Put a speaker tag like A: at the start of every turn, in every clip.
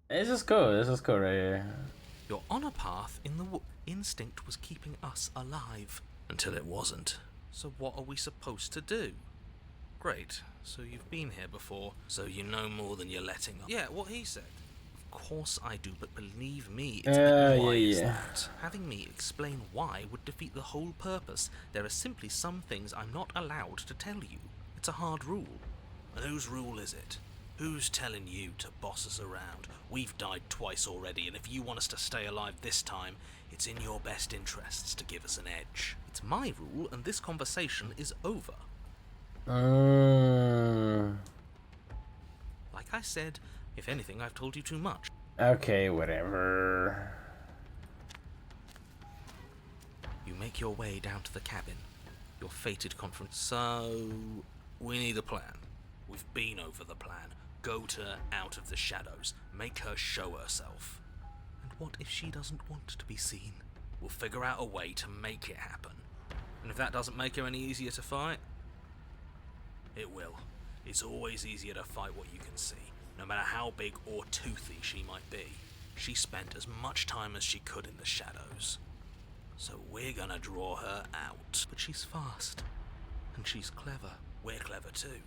A: This is cool. This is cool right here.
B: You're on a path in the instinct was keeping us alive. Until it wasn't. So what are we supposed to do? Great. So you've been here before, so you know more than you're letting on. Yeah, what he said. Of course I do, but believe me, it's why is that? Having me explain why would defeat the whole purpose. There are simply some things I'm not allowed to tell you. It's a hard rule. And whose rule is it? Who's telling you to boss us around? We've died twice already, and if you want us to stay alive this time, it's in your best interests to give us an edge. It's my rule, and this conversation is over. Like I said, if anything, I've told you too much.
A: Okay, whatever.
B: You make your way down to the cabin. Your fated conference. So, we need a plan. We've been over the plan. Goad her out of the shadows. Make her show herself. And what if she doesn't want to be seen? We'll figure out a way to make it happen. And if that doesn't make her any easier to fight, it will. It's always easier to fight what you can see, no matter how big or toothy she might be. She spent as much time as she could in the shadows. So we're gonna draw her out. But she's fast. And she's clever. We're clever too.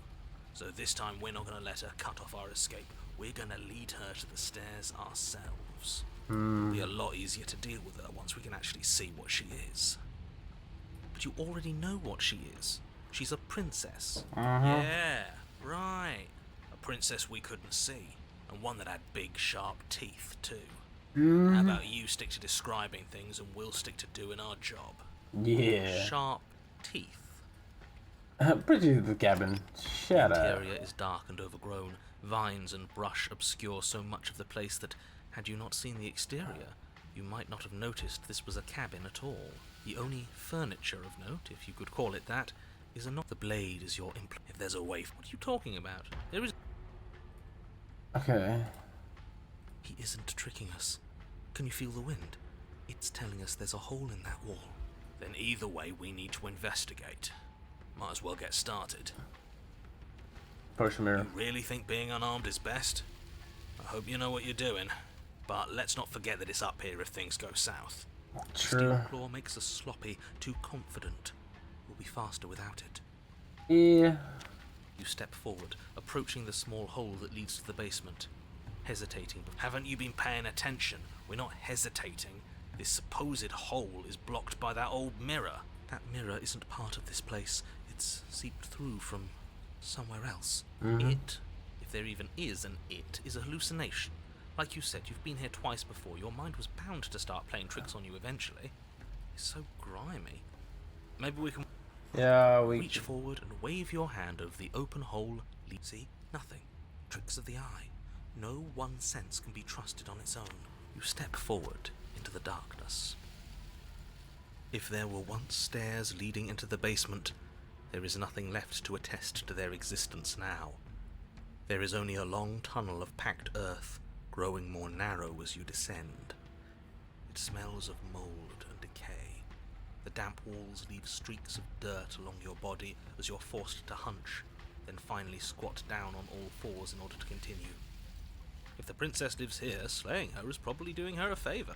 B: So this time we're not gonna let her cut off our escape. We're gonna lead her to the stairs ourselves. It'll be a lot easier to deal with her once we can actually see what she is. But you already know what she is. She's a princess. Yeah, right. A princess we couldn't see. And one that had big, sharp teeth, too. How about you stick to describing things and we'll stick to doing our job?
A: Yeah.
B: Sharp teeth.
A: Pretty the cabin. Shut
B: The
A: up.
B: interior is dark and overgrown. Vines and brush obscure so much of the place that, had you not seen the exterior, you might not have noticed this was a cabin at all. The only furniture of note, if you could call it that, is a knock. The blade is your implement. If there's a way... What are you talking about? There is...
A: Okay.
B: He isn't tricking us. Can you feel the wind? It's telling us there's a hole in that wall. Then either way, we need to investigate. Might as well get started.
A: Push mirror.
B: You really think being unarmed is best? I hope you know what you're doing. But let's not forget that it's up here if things go south.
A: True.
B: Steelclaw makes us sloppy, too confident. We'll be faster without it.
A: Yeah.
B: You step forward, approaching the small hole that leads to the basement. Hesitating. Haven't you been paying attention? We're not hesitating. This supposed hole is blocked by that old mirror. That mirror isn't part of this place. It's seeped through from somewhere else. It, if there even is an it, is a hallucination. Like you said, you've been here twice before. Your mind was bound to start playing tricks on you eventually. It's so grimy. Maybe we can reach forward and wave your hand over the open hole. See? Nothing. Tricks of the eye. No one sense can be trusted on its own. You step forward into the darkness. If there were once stairs leading into the basement, there is nothing left to attest to their existence now. There is only a long tunnel of packed earth, growing more narrow as you descend. It smells of mold and decay. The damp walls leave streaks of dirt along your body as you're forced to hunch, then finally squat down on all fours in order to continue. If the princess lives here, slaying her is probably doing her a favor.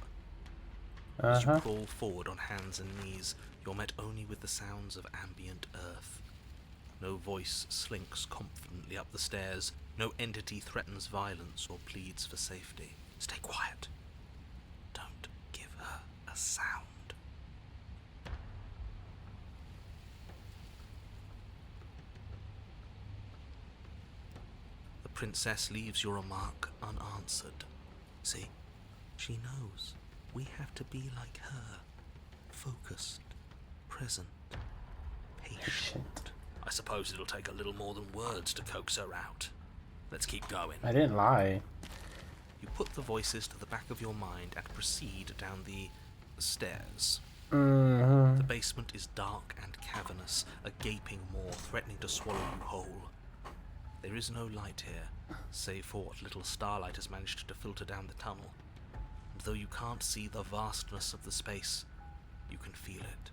B: As you crawl forward on hands and knees, you're met only with the sounds of ambient earth. No voice slinks confidently up the stairs. No entity threatens violence or pleads for safety. Stay quiet. Don't give her a sound. The princess leaves your remark unanswered. See, she knows. We have to be like her. Focused, present, patient. I suppose it'll take a little more than words to coax her out. Let's keep going.
A: I didn't lie.
B: You put the voices to the back of your mind and proceed down the stairs.
A: Mm-hmm.
B: The basement is dark and cavernous, a gaping maw threatening to swallow you whole. There is no light here, save for what little starlight has managed to filter down the tunnel. And though you can't see the vastness of the space, you can feel it.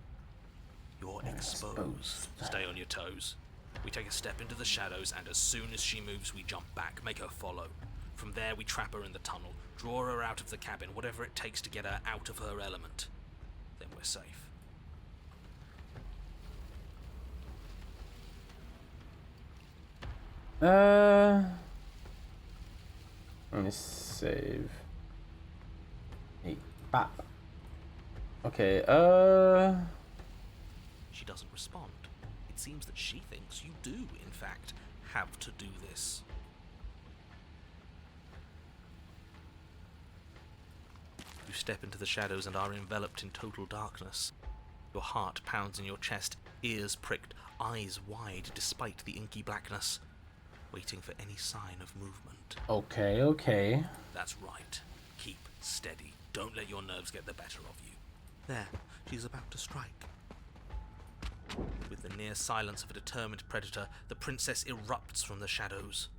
B: You're exposed. Stay on your toes. We take a step into the shadows, and as soon as she moves, we jump back. Make her follow. From there, we trap her in the tunnel, draw her out of the cabin, whatever it takes to get her out of her element. Then we're safe.
A: Let me save. Hey, pop. Okay,
B: She doesn't respond. It seems that she thinks you do, in fact, have to do this. You step into the shadows and are enveloped in total darkness. Your heart pounds in your chest, ears pricked, eyes wide despite the inky blackness, waiting for any sign of movement.
A: okay.
B: That's right. Keep steady. Don't let your nerves get the better of you. There, she's about to strike. With the near silence of a determined predator, the princess erupts from the shadows.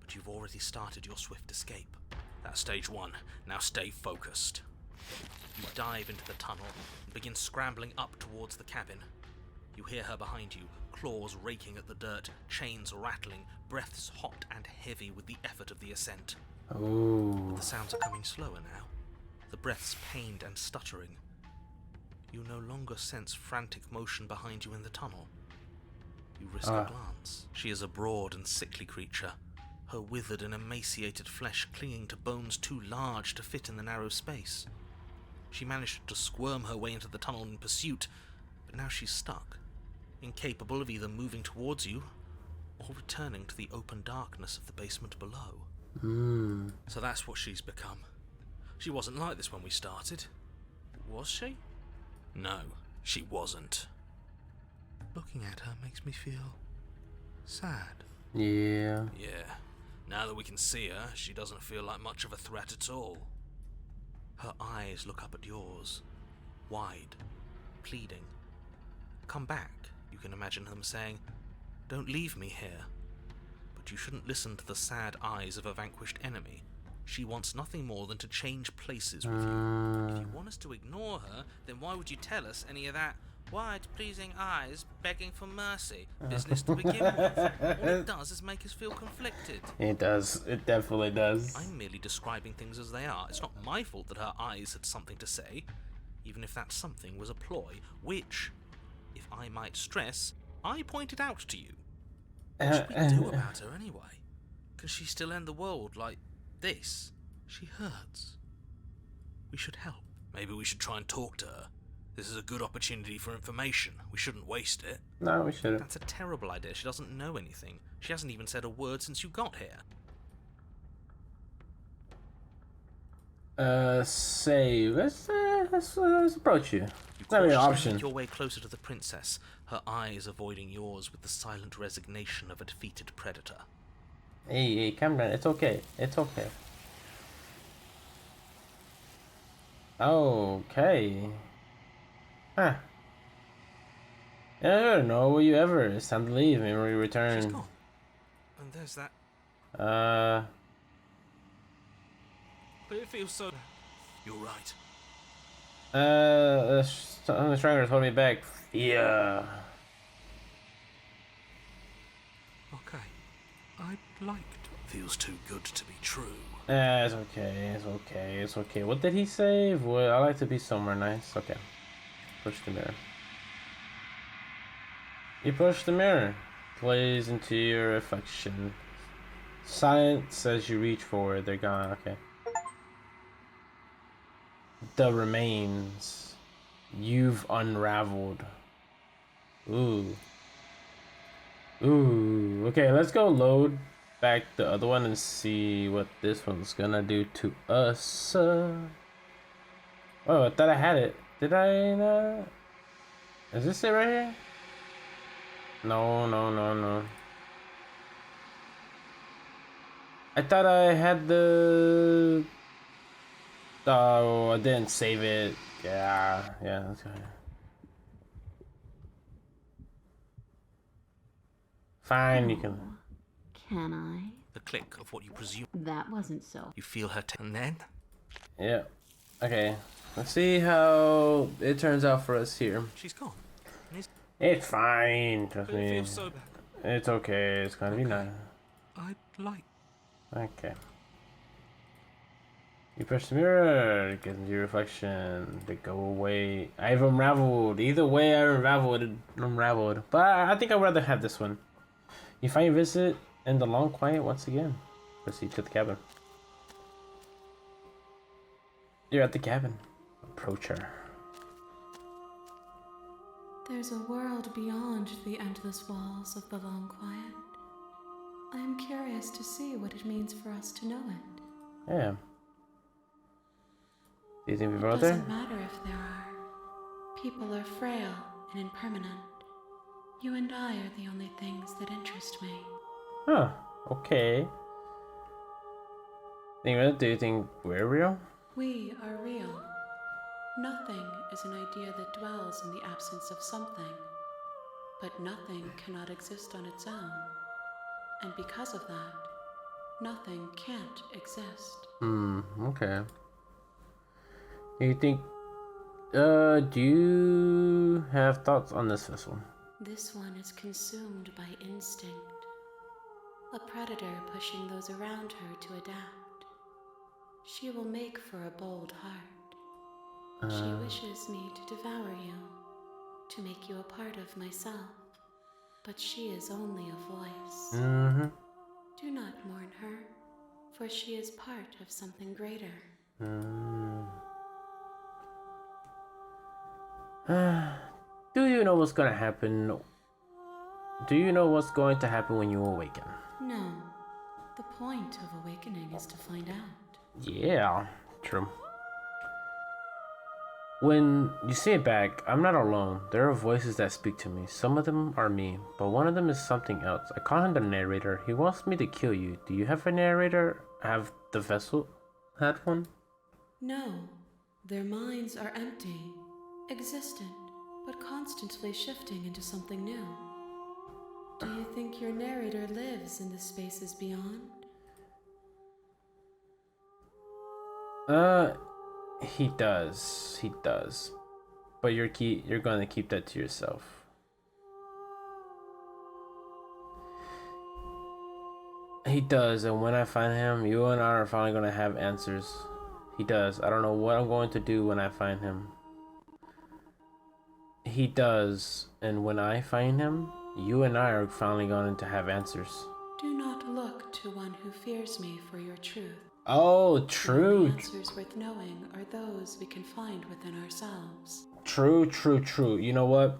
B: But you've already started your swift escape. That's stage one. Now stay focused. You dive into the tunnel and begin scrambling up towards the cabin. You hear her behind you, claws raking at the dirt, chains rattling, breaths hot and heavy with the effort of the ascent.
A: Ooh.
B: The sounds are coming slower now, the breaths pained and stuttering. You no longer sense frantic motion behind you in the tunnel. You risk a glance. She is a broad and sickly creature, her withered and emaciated flesh clinging to bones too large to fit in the narrow space. She managed to squirm her way into the tunnel in pursuit, but now she's stuck, incapable of either moving towards you or returning to the open darkness of the basement below. So that's what she's become. She wasn't like this when we started. Was she? No, she wasn't. Looking at her makes me feel sad.
A: Yeah.
B: Yeah. Now that we can see her, she doesn't feel like much of a threat at all. Her eyes look up at yours, wide, pleading. Come back, you can imagine them saying. Don't leave me here. But you shouldn't listen to the sad eyes of a vanquished enemy. She wants nothing more than to change places with you. If you want us to ignore her, then why would you tell us any of that wide, pleasing eyes begging for mercy business to begin with? All it does is make us feel conflicted.
A: It does. It definitely does.
B: I'm merely describing things as they are. It's not my fault that her eyes had something to say, even if that something was a ploy, which, if I might stress, I pointed out to you. What should we do about her anyway? Can she still end the world like this? She hurts. We should help. Maybe we should try and talk to her. This is a good opportunity for information. We shouldn't waste it.
A: No, we shouldn't.
B: That's a terrible idea. She doesn't know anything. She hasn't even said a word since you got here.
A: Save. Let's approach you.
B: You
A: Not really an
B: cautiously
A: option.
B: make your way closer to the princess, her eyes avoiding yours with the silent resignation of a defeated predator.
A: Hey, calm down. It's okay. It's okay. Okay. Huh. Yeah, I don't know. Will you ever? It's time to leave. Maybe we
B: She's
A: return.
B: gone. And there's that. But it feels so. You're right.
A: The strangers hold me back. Yeah.
B: Okay. I'd like to. Feels too good to be true.
A: It's okay. It's okay. It's okay. What did he say? Well, I like to be somewhere nice. Okay. Push the mirror. You push the mirror. Plays into your reflection. Silence as you reach forward. They're gone. Okay. The remains. You've unraveled. Ooh. Ooh. Okay, let's go load back the other one and see what this one's gonna do to us. Oh, I thought I had it. Did I not? Is this it right here? No. I thought I had the... Oh, I didn't save it. Yeah, that's good. Fine, you can...
C: Can I?
B: The click of what you presume.
C: That wasn't so.
B: You feel her and then?
A: Yeah. Okay. Let's see how it turns out for us here.
B: She's gone. And
A: It's fine. Trust
B: but it
A: me.
B: feels so bad.
A: It's okay. It's gonna be nice.
B: I'd like.
A: Okay. You press the mirror, get into your reflection, they go away. I've unraveled. Either way, I unraveled. But I think I'd rather have this one. You find your visit in the long quiet once again. Proceed to the cabin. You're at the cabin. Approach her.
D: There's a world beyond the endless walls of the long quiet. I am curious to see what it means for us to know it.
A: Yeah. Do you think we've
D: It
A: brought there?
D: doesn't matter if there are. People are frail and impermanent. You and I are the only things that interest me.
A: Huh. Okay. Do you think we're real?
D: We are real. Nothing is an idea that dwells in the absence of something. But nothing cannot exist on its own. And because of that, nothing can't exist.
A: Okay. You think, do you have thoughts on this vessel?
D: This one is consumed by instinct. A predator pushing those around her to adapt. She will make for a bold heart. She wishes me to devour you, to make you a part of myself. But she is only a voice. Do not mourn her, for she is part of something greater.
A: Do you know what's gonna happen? Do you know what's going to happen when you awaken?
D: No. The point of awakening is to find out.
A: Yeah, true. When you see it back, I'm not alone. There are voices that speak to me. Some of them are me, but one of them is something else. I call him the narrator. He wants me to kill you. Do you have a narrator? Have the vessel had one?
D: No. Their minds are empty, existent, but constantly shifting into something new. Do you think your narrator lives in the spaces beyond?
A: He does. He does. But you're gonna keep that to yourself. He does, and when I find him, you and I are finally gonna have answers. He does. I don't know what I'm going to do when I find him. He does, and when I find him, you and I are finally going to have answers.
D: Do not look to one who fears me for your truth.
A: Oh, true.
D: The answers worth knowing are those we can find within ourselves.
A: True. You know what?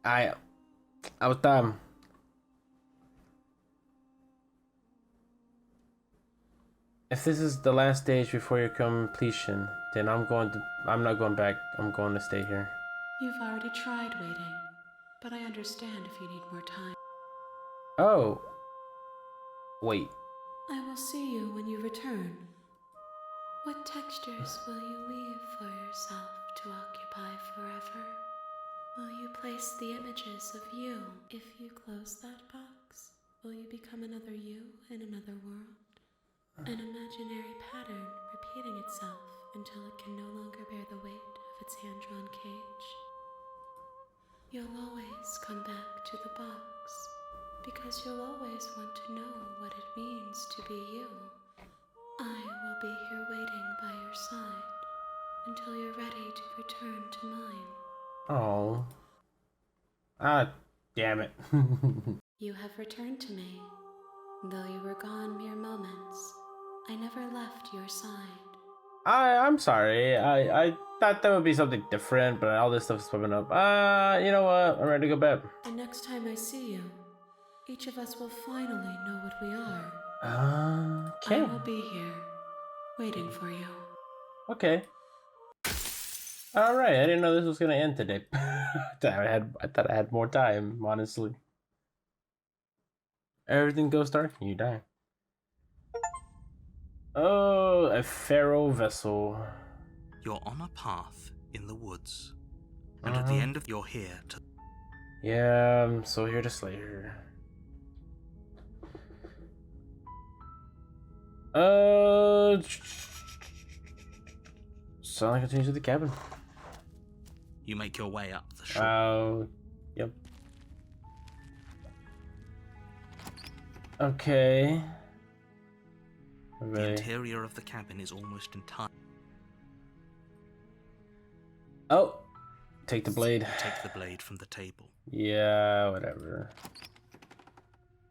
A: I was done. If this is the last stage before your completion, then I'm not going back. I'm going to stay here.
D: You've already tried waiting, but I understand if you need more time.
A: Oh. Wait.
D: I will see you when you return. What textures will you weave for yourself to occupy forever? Will you place the images of you? If you close that box, will you become another you in another world? An imaginary pattern repeating itself until it can no longer bear the weight of its hand-drawn cage. You'll always come back to the box, because you'll always want to know what it means to be you. I will be here waiting by your side until you're ready to return to mine.
A: Oh. Ah, damn it.
D: You have returned to me. Though you were gone mere moments, I never left your side.
A: I'm sorry. I thought that would be something different, but all this stuff's popping up. You know what? I'm ready to go bed.
D: And next time I see you, each of us will finally know what we are.
A: Okay.
D: I will be here, waiting for you.
A: Okay. Alright, I didn't know this was gonna end today. I thought I had more time, honestly. Everything goes dark and you die. Oh, a pharaoh vessel.
B: You're on a path in the woods, and at the end of you're here to...
A: Yeah, I'm so here to slay her. Sonic continues to the cabin.
B: You make your way up the shore.
A: Oh, yep. Okay.
B: The
A: Really?
B: interior of the cabin is almost entirely.
A: Oh, take the blade.
B: Take the blade from the table.
A: Yeah, whatever.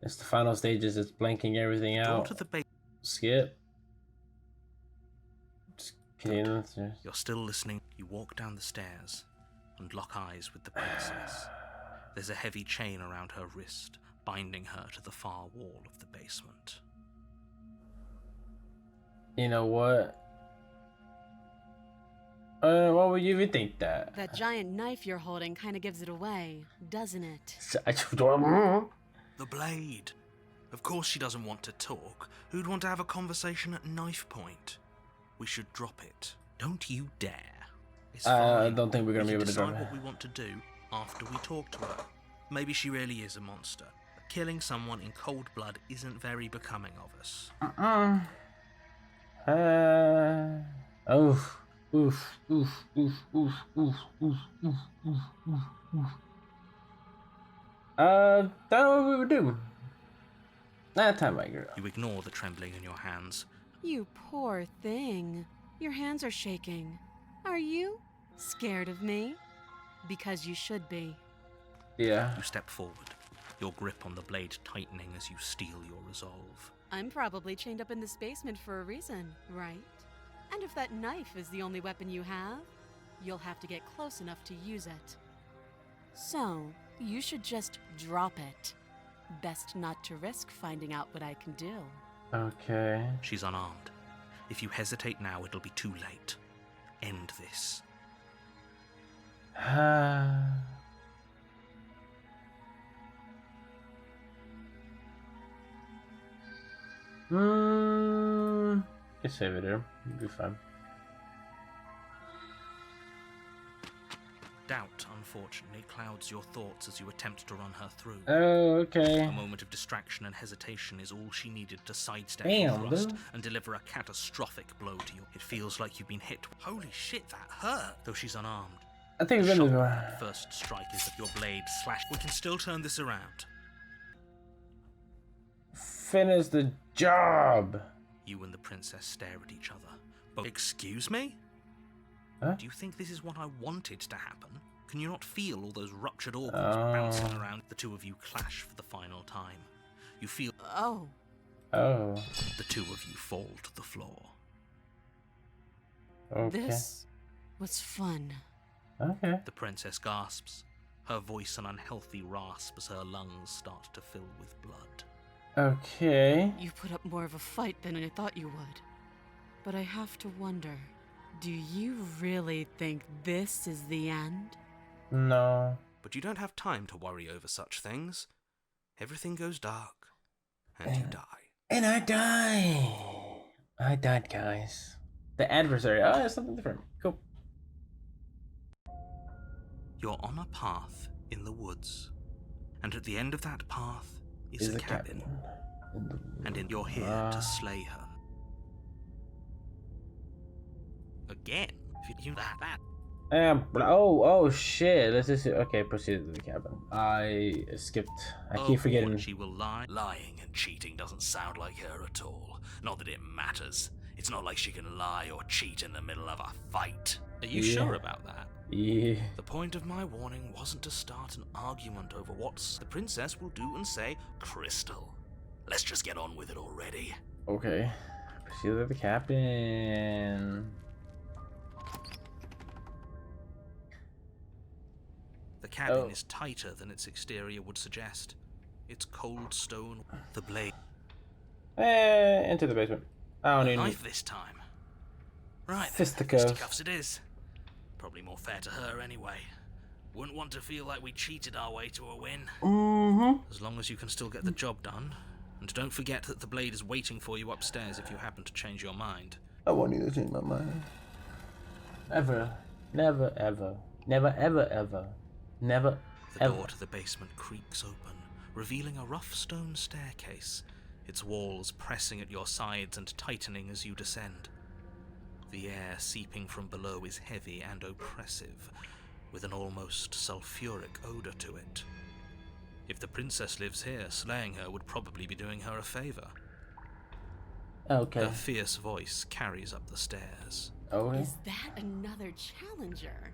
A: It's the final stages. It's blanking everything
B: Door
A: out.
B: to the base.
A: Skip. Just continue.
B: You're still listening. You walk down the stairs and lock eyes with the princess. There's a heavy chain around her wrist, binding her to the far wall of the basement.
A: You know what? What would you even think that?
E: That giant knife you're holding kind of gives it away, doesn't it?
B: The blade. Of course she doesn't want to talk. Who'd want to have a conversation at knife point? We should drop it. Don't you dare. It's
A: I
B: fine.
A: don't think we're gonna
B: We
A: be
B: can
A: able to
B: decide
A: drop it.
B: what we want to do after we talk to her. Maybe she really is a monster. But killing someone in cold blood isn't very becoming of us.
A: Oof. Oof. Oof. Oof. Oof. Oof. Oof. Oof. Oof. Oof. Oof. That's what we would do. That time, my girl.
B: You ignore the trembling in your hands.
E: You poor thing. Your hands are shaking. Are you scared of me? Because you should be.
A: Yeah.
B: You step forward, your grip on the blade tightening as you steel your resolve.
E: I'm probably chained up in this basement for a reason, right? And if that knife is the only weapon you have, you'll have to get close enough to use it. So, you should just drop it. Best not to risk finding out what I can do.
A: Okay.
B: She's unarmed. If you hesitate now, it'll be too late. End this.
A: Just save it there. It'll be fine.
B: Doubt, unfortunately, clouds your thoughts as you attempt to run her through.
A: Oh, okay.
B: A moment of distraction and hesitation is all she needed to sidestep
A: Damn,
B: your thrust
A: dude.
B: and deliver a catastrophic blow to you. It feels like you've been hit. Holy shit, that hurt! Though she's unarmed.
A: I think
B: The
A: it's
B: shock
A: been
B: of the first strike is that your blade slashed. We can still turn this around.
A: finish the job.
B: You and the princess stare at each other. But excuse me?
A: Huh?
B: Do you think this is what I wanted to happen? Can you not feel all those ruptured organs bouncing around? The two of you clash for the final time. You feel
E: Oh,
A: Oh.
B: the two of you fall to the floor.
A: Okay.
E: this was fun.
A: Okay.
B: The princess gasps, her voice an unhealthy rasp as her lungs start to fill with blood.
A: Okay.
E: You put up more of a fight than I thought you would. But I have to wonder, do you really think this is the end?
A: No.
B: But you don't have time to worry over such things. Everything goes dark, and you die.
A: And I die. I died, guys. The adversary. Oh, it's something different. Cool.
B: You're on a path in the woods, and at the end of that path is a cabin. And you're here to slay her. Again? If you do that.
A: Oh shit. Let's just okay. Proceed to the cabin. I skipped. I keep forgetting.
B: boy, she will lie. Lying and cheating doesn't sound like her at all. Not that it matters. It's not like she can lie or cheat in the middle of a fight. Are you
A: Yeah.
B: sure about that?
A: Yeah.
B: The point of my warning wasn't to start an argument over what the princess will do and say. Crystal, let's just get on with it already.
A: Okay. Proceed to the cabin.
B: The cabin
A: Oh.
B: is tighter than its exterior would suggest. It's cold stone. The blade.
A: Into the basement. I don't even.
B: Knife this time. Right, then,
A: Fisticuffs.
B: fisticuffs it is. Probably more fair to her anyway. Wouldn't want to feel like we cheated our way to a win. As long as you can still get the job done. And don't forget that the blade is waiting for you upstairs if you happen to change your mind.
A: I won't need to change my mind. Ever. Never ever. Never ever ever. Never
B: The
A: ever.
B: door to the basement creaks open, revealing a rough stone staircase, its walls pressing at your sides and tightening as you descend. The air seeping from below is heavy and oppressive, with an almost sulfuric odor to it. If the princess lives here, slaying her would probably be doing her a favor.
A: Okay.
B: Her fierce voice carries up the stairs.
A: Okay.
E: Is that another challenger?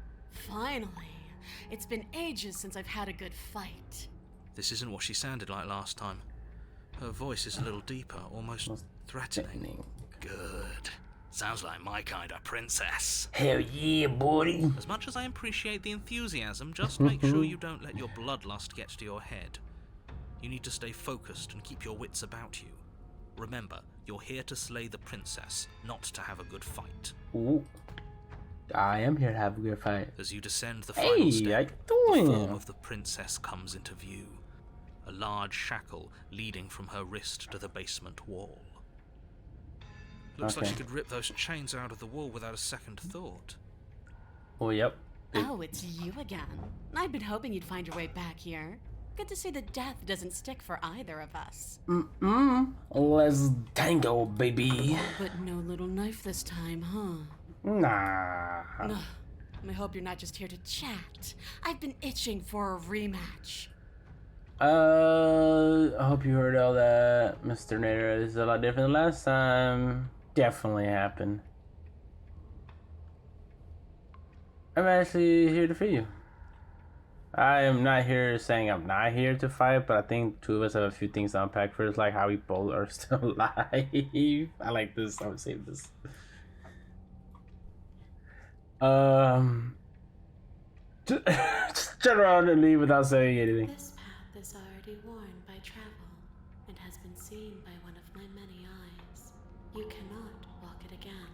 E: Finally. It's been ages since I've had a good fight.
B: This isn't what she sounded like last time. Her voice is a little deeper, almost threatening. Good. Sounds like my kind of princess.
A: Hell yeah, buddy.
B: As much as I appreciate the enthusiasm, just make sure you don't let your bloodlust get to your head. You need to stay focused and keep your wits about you. Remember, you're here to slay the princess, not to have a good fight.
A: Ooh. I am here to have a good fight.
B: As you descend the final
A: Hey,
B: step,
A: how you
B: the
A: doing?
B: form of the princess comes into view. A large shackle leading from her wrist to the basement wall. Looks like
A: Okay.
B: she could rip those chains out of the wall without a second thought.
A: Oh, yep.
E: Oh, it's you again. I've been hoping you'd find your way back here. Good to see that death doesn't stick for either of us.
A: Let's tango, baby.
E: But no little knife this time, huh?
A: Nah.
E: Ugh, I hope you're not just here to chat. I've been itching for a rematch.
A: I hope you heard all that. Mr. Nader is a lot different than last time. Definitely happened. I'm actually here to free you. I am not here saying I'm not here to fight, but I think two of us have a few things to unpack first, like how we both are still alive. I like this. I would save this. Just turn around and leave without saying anything.
D: This path is already worn by travel and has been seen by one of my many eyes. You cannot walk it again.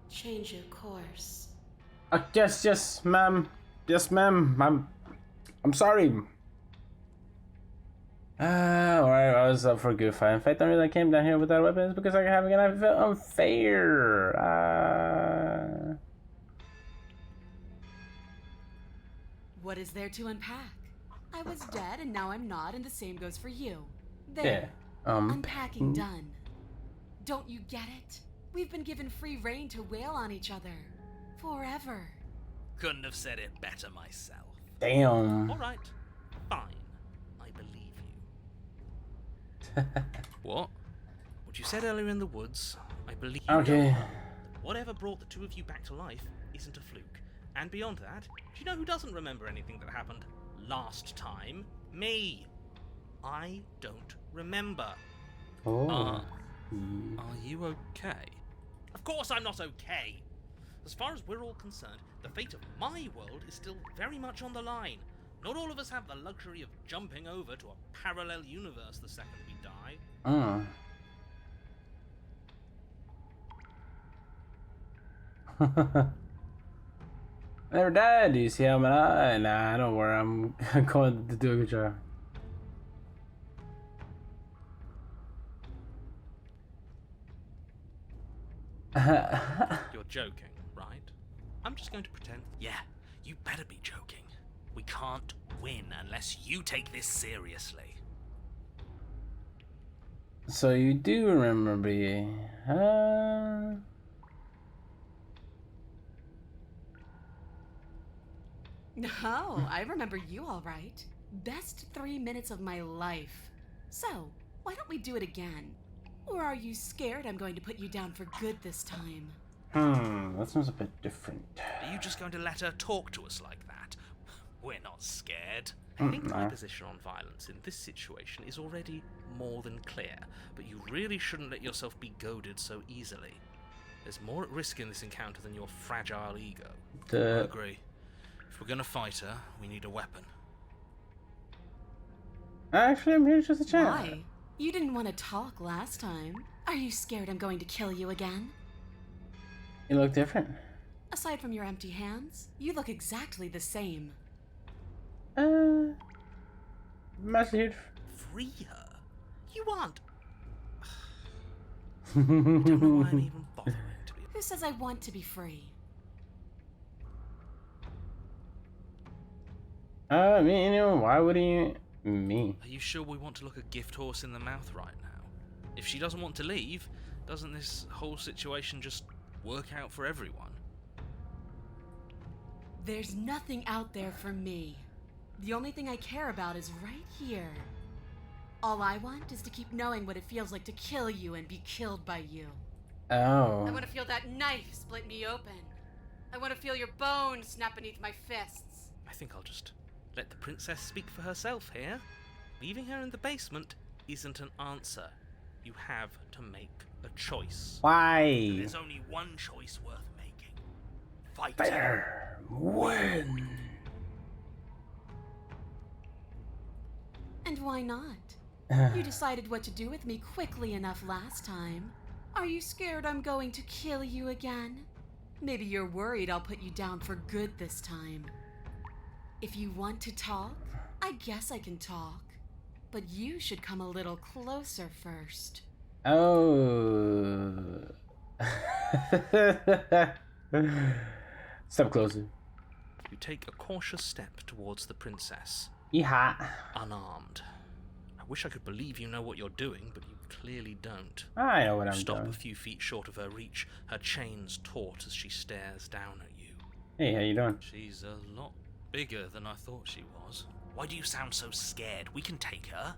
D: Change your course.
A: Yes, ma'am. Yes, ma'am. I'm sorry. Alright, I was up for a good fight. In fact, the reason I came down here without weapons because I have again. I felt unfair.
E: What is there to unpack? I was dead and now I'm not, and the same goes for you. There.
A: Yeah.
E: Unpacking done. Don't you get it? We've been given free reign to wail on each other. Forever.
B: Couldn't have said it better myself.
A: Damn.
B: Alright, fine. I believe you. What? What you said earlier in the woods, I believe you.
A: Okay.
B: Whatever brought the two of you back to life isn't a fluke. And beyond that, do you know who doesn't remember anything that happened last time? Me. I don't remember.
A: Oh.
B: Are you okay? Of course I'm not okay. As far as we're all concerned, the fate of my world is still very much on the line. Not all of us have the luxury of jumping over to a parallel universe the second we die.
A: Never died. Do you see how I'm alive? Nah, don't worry. I'm going to do a good job.
B: You're joking, right? I'm just going to pretend. Yeah, you better be joking. We can't win unless you take this seriously.
A: So you do remember me, huh?
E: No, I remember you all right. Best 3 minutes of my life. So, why don't we do it again? Or are you scared I'm going to put you down for good this time?
A: That sounds a bit different.
B: Are you just going to let her talk to us like that? We're not scared. I think my position on violence in this situation is already more than clear, but you really shouldn't let yourself be goaded so easily. There's more at risk in this encounter than your fragile ego. I agree. If we're gonna fight her, we need a weapon.
A: Actually, I'm here just to chat.
E: Why? You didn't want to talk last time. Are you scared I'm going to kill you again?
A: You look different.
E: Aside from your empty hands, you look exactly the same.
A: I'm actually here.
B: Free her? You aren't. I don't know why I'm even bothering, to be
E: Who says I want to be free?
A: I mean, you know, why wouldn't you? Me.
B: Are you sure we want to look a gift horse in the mouth right now? If she doesn't want to leave, doesn't this whole situation just work out for everyone?
E: There's nothing out there for me. The only thing I care about is right here. All I want is to keep knowing what it feels like to kill you and be killed by you.
A: Oh.
E: I want to feel that knife split me open. I want to feel your bones snap beneath my fists.
B: I think I'll just let the princess speak for herself here. Leaving her in the basement isn't an answer. You have to make a choice.
A: Why?
B: There's only one choice worth making. Fight.
A: Better win.
E: And why not? You decided what to do with me quickly enough last time. Are you scared I'm going to kill you again? Maybe you're worried I'll put you down for good this time. If you want to talk, I guess I can talk. But you should come a little closer first.
A: Oh. Step closer.
B: You take a cautious step towards the princess,
A: Yeehaw.
B: unarmed. I wish I could believe you know what you're doing, but you clearly don't.
A: I know what I'm
B: Stop
A: doing.
B: a few feet short of her reach, her chains taut as she stares down at you.
A: Hey, how you doing?
B: She's a lot bigger than I thought she was. Why do you sound so scared? We can take her.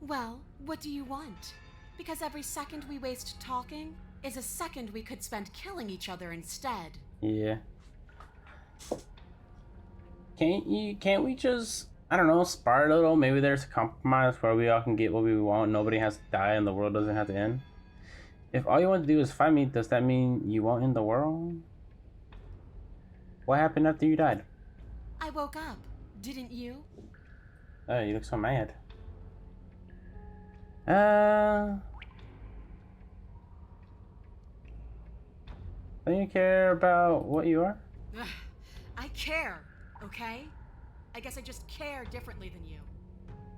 E: Well, what do you want? Because every second we waste talking is a second we could spend killing each other instead.
A: Yeah. Can't we just, I don't know, spar a little? Maybe there's a compromise where we all can get what we want. Nobody has to die and the world doesn't have to end. If all you want to do is fight me, does that mean you won't end the world? What happened after you died?
E: I woke up, didn't you?
A: Oh, you look so mad. Don't you care about what you are?
E: Ugh, I care, okay? I guess I just care differently than you.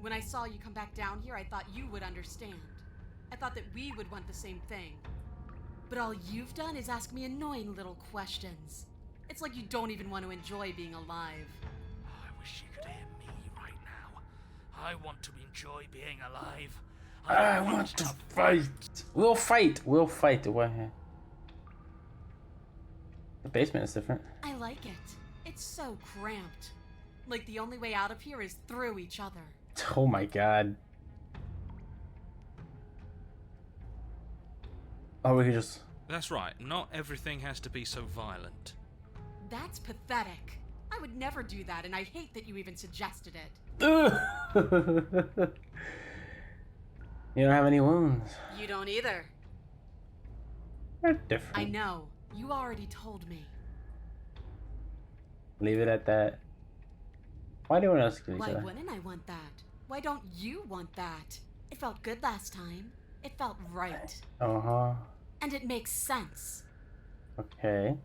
E: When I saw you come back down here, I thought you would understand. I thought that we would want the same thing. But all you've done is ask me annoying little questions. It's like you don't even want to enjoy being alive.
B: I wish you could hear me right now. I want to enjoy being alive.
A: I want to fight. We'll fight. We'll fight. What? The basement is different.
E: I like it. It's so cramped. Like the only way out of here is through each other.
A: Oh my god. Oh, we could just.
B: That's right, not everything has to be so violent.
E: That's pathetic. I would never do that, and I hate that you even suggested it.
A: You don't have any wounds.
E: You don't either.
A: They're different.
E: I know. You already told me.
A: Leave it at that. Why do we want us to kill each
E: Why
A: other?
E: wouldn't I want that? Why don't you want that? It felt good last time. It felt right.
A: Uh-huh.
E: And it makes sense.
A: Okay.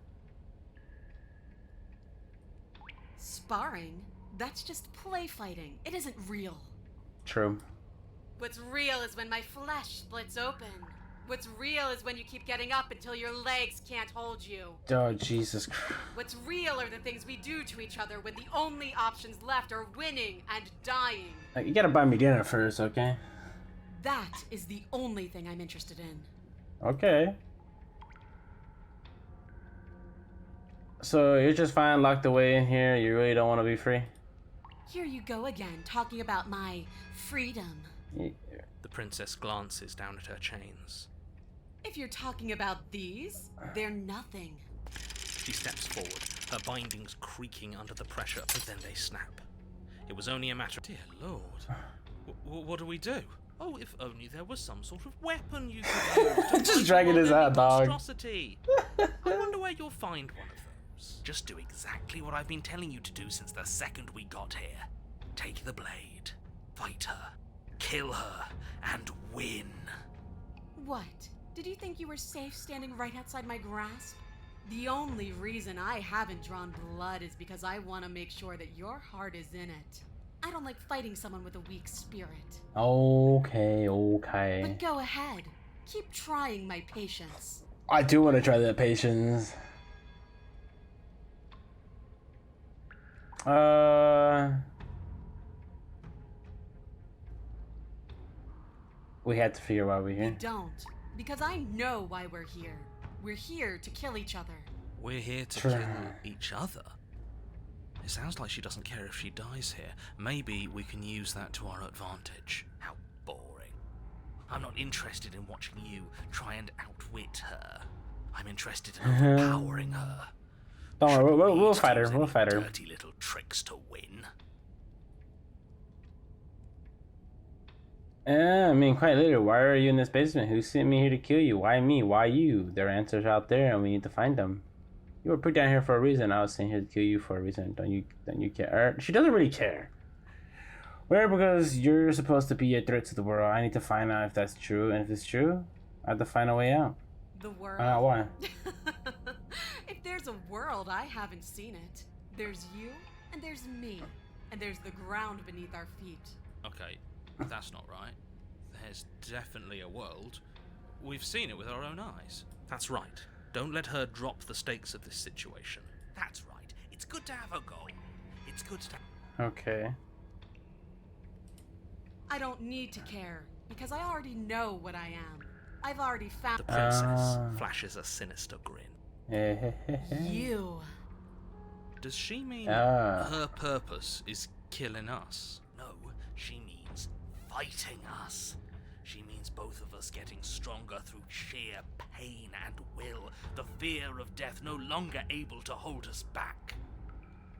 E: Sparring? That's just play fighting. It isn't real.
A: True.
E: What's real is when my flesh splits open. What's real is when you keep getting up until your legs can't hold you.
A: Oh, Jesus Christ.
E: What's real are the things we do to each other when the only options left are winning and dying.
A: You gotta buy me dinner first, okay?
E: That is the only thing I'm interested in.
A: Okay. So you're just fine locked away in here. You really don't want to be free?
E: Here you go again, talking about my freedom.
B: The princess glances down at her chains.
E: If you're talking about these, they're nothing.
B: She steps forward, her bindings creaking under the pressure, but then they snap. It was only a matter of... Dear Lord. What do we do? Oh, if only there was some sort of weapon you could use to
A: Just
B: fight
A: dragging his
B: your
A: out, dog.
B: monstrosity. I wonder where you'll find one of those. Just do exactly what I've been telling you to do since the second we got here. Take the blade, fight her, kill her, and win.
E: What? Did you think you were safe standing right outside my grasp? The only reason I haven't drawn blood is because I want to make sure that your heart is in it. I don't like fighting someone with a weak spirit.
A: Okay, okay.
E: But go ahead. Keep trying my patience.
A: I do want to try that patience. We had to figure why we're
E: You
A: here.
E: don't. Because I know why we're here. We're here to kill each other.
B: We're here to
A: Sure.
B: kill each other. It sounds like she doesn't care if she dies here. Maybe we can use that to our advantage. How boring. I'm not interested in watching you try and outwit her. I'm interested in overpowering her.
A: Don't worry, we'll
B: Need to
A: fight her.
B: use
A: We'll
B: any
A: fight her.
B: Dirty little tricks to win.
A: I mean, quite literally, why are you in this basement? Who sent me here to kill you? Why me? Why you? There are answers out there, and we need to find them. You were put down here for a reason. I was sent here to kill you for a reason. Don't you care? She doesn't really care. Well, because you're supposed to be a threat to the world. I need to find out if that's true, and if it's true, I have to find a way out.
E: The world?
A: Why?
E: If there's a world, I haven't seen it. There's you, and there's me, and there's the ground beneath our feet.
B: Okay, that's not right. There's definitely a world. We've seen it with our own eyes. That's right. Don't let her drop the stakes of this situation. That's right. It's good to have a goal. It's good to...
A: Okay.
E: I don't need to care, because I already know what I am. I've already found...
B: The princess flashes a sinister grin.
E: You.
B: Does she mean
A: Ah.
B: her purpose is killing us? No, she means fighting us. She means both of us getting stronger through sheer pain and will. The fear of death no longer able to hold us back.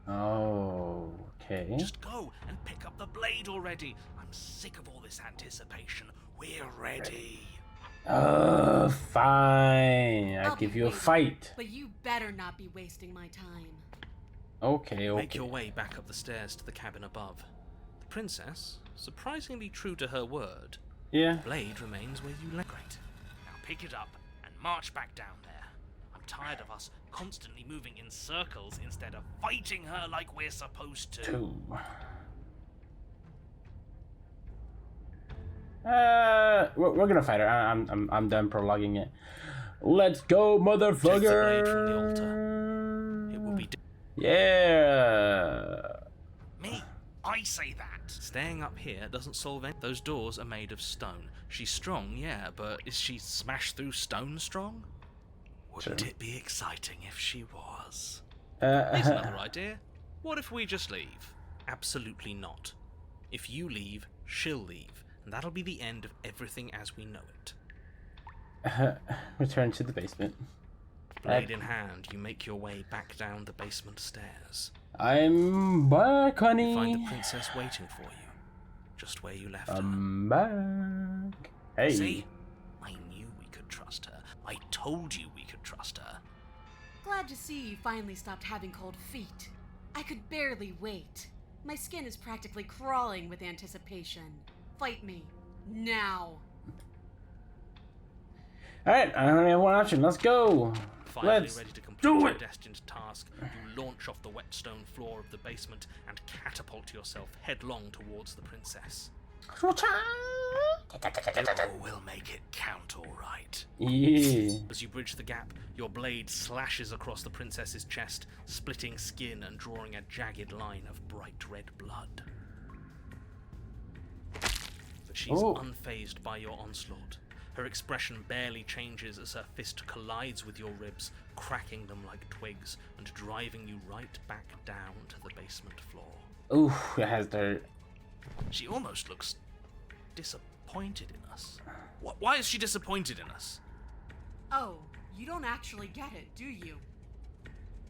A: Oh, okay.
B: Just go and pick up the blade already. I'm sick of all this anticipation. We're ready.
A: Fine. I'll
E: I'll
A: give
E: be
A: you a
E: waiting,
A: fight.
E: But you better not be wasting my time.
A: Okay.
B: Make your way back up the stairs to the cabin above. The princess, surprisingly true to her word,
A: Yeah.
B: blade remains where you left. Great. Now pick it up and march back down there. I'm tired of us constantly moving in circles instead of fighting her like we're supposed to.
A: Two. We're gonna fight her. I'm done prologuing it. Let's go, motherfucker!
B: Take the blade from the altar. It will be.
A: Yeah.
B: Me? I say that. Staying up here doesn't solve any. Those doors are made of stone. She's strong, yeah, but is she smashed through stone strong? Wouldn't it be exciting if she was? Here's another idea. What if we just leave? Absolutely not. If you leave, she'll leave, and that'll be the end of everything as we know it.
A: Return to the basement.
B: Blade in hand, you make your way back down the basement stairs.
A: I'm back, honey.
B: You find the princess waiting for you, just where you left her.
A: I'm back. Hey.
B: See? I knew we could trust her. I told you we could trust her.
E: Glad to see you finally stopped having cold feet. I could barely wait. My skin is practically crawling with anticipation. Fight me. Now.
A: Alright, I only have one option. Let's go.
B: Finally
A: Let's
B: ready to complete
A: do
B: your
A: it.
B: destined task, you launch off the wet stone floor of the basement and catapult yourself headlong towards the princess. Oh, we'll make it count, all right.
A: Yeah.
B: As you bridge the gap, your blade slashes across the princess's chest, splitting skin and drawing a jagged line of bright red blood. But she's unfazed by your onslaught. Her expression barely changes as her fist collides with your ribs, cracking them like twigs and driving you right back down to the basement floor.
A: Ooh, it has dirt.
B: She almost looks disappointed in us. Why is she disappointed in us?
E: Oh, you don't actually get it, do you?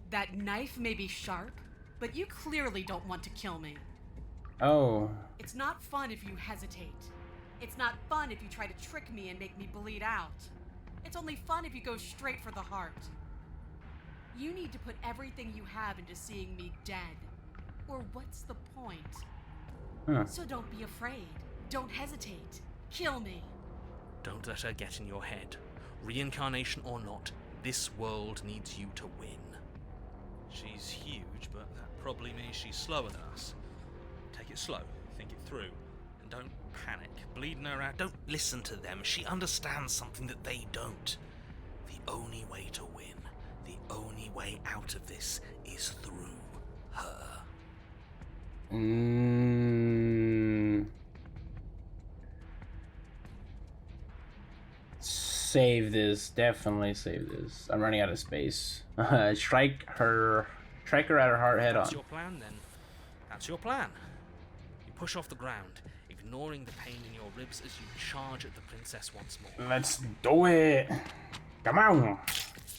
E: That knife may be sharp, but you clearly don't want to kill me.
A: Oh.
E: It's not fun if you hesitate. It's not fun if you try to trick me and make me bleed out. It's only fun if you go straight for the heart. You need to put everything you have into seeing me dead. Or what's the point?
A: Huh.
E: So don't be afraid. Don't hesitate. Kill me.
B: Don't let her get in your head. Reincarnation or not, this world needs you to win. She's huge, but that probably means she's slower than us. Take it slow, think it through, and don't panic. Bleeding her out, don't listen to them. She understands something that they don't. The only way to win, the only way out of this is through her.
A: Save this. Definitely save this. I'm running out of space. Strike her Strike her at her heart head on.
B: That's your plan, then. That's your plan. You push off the ground, ignoring the pain in your ribs as you charge at the princess once more.
A: Let's do it. Come on.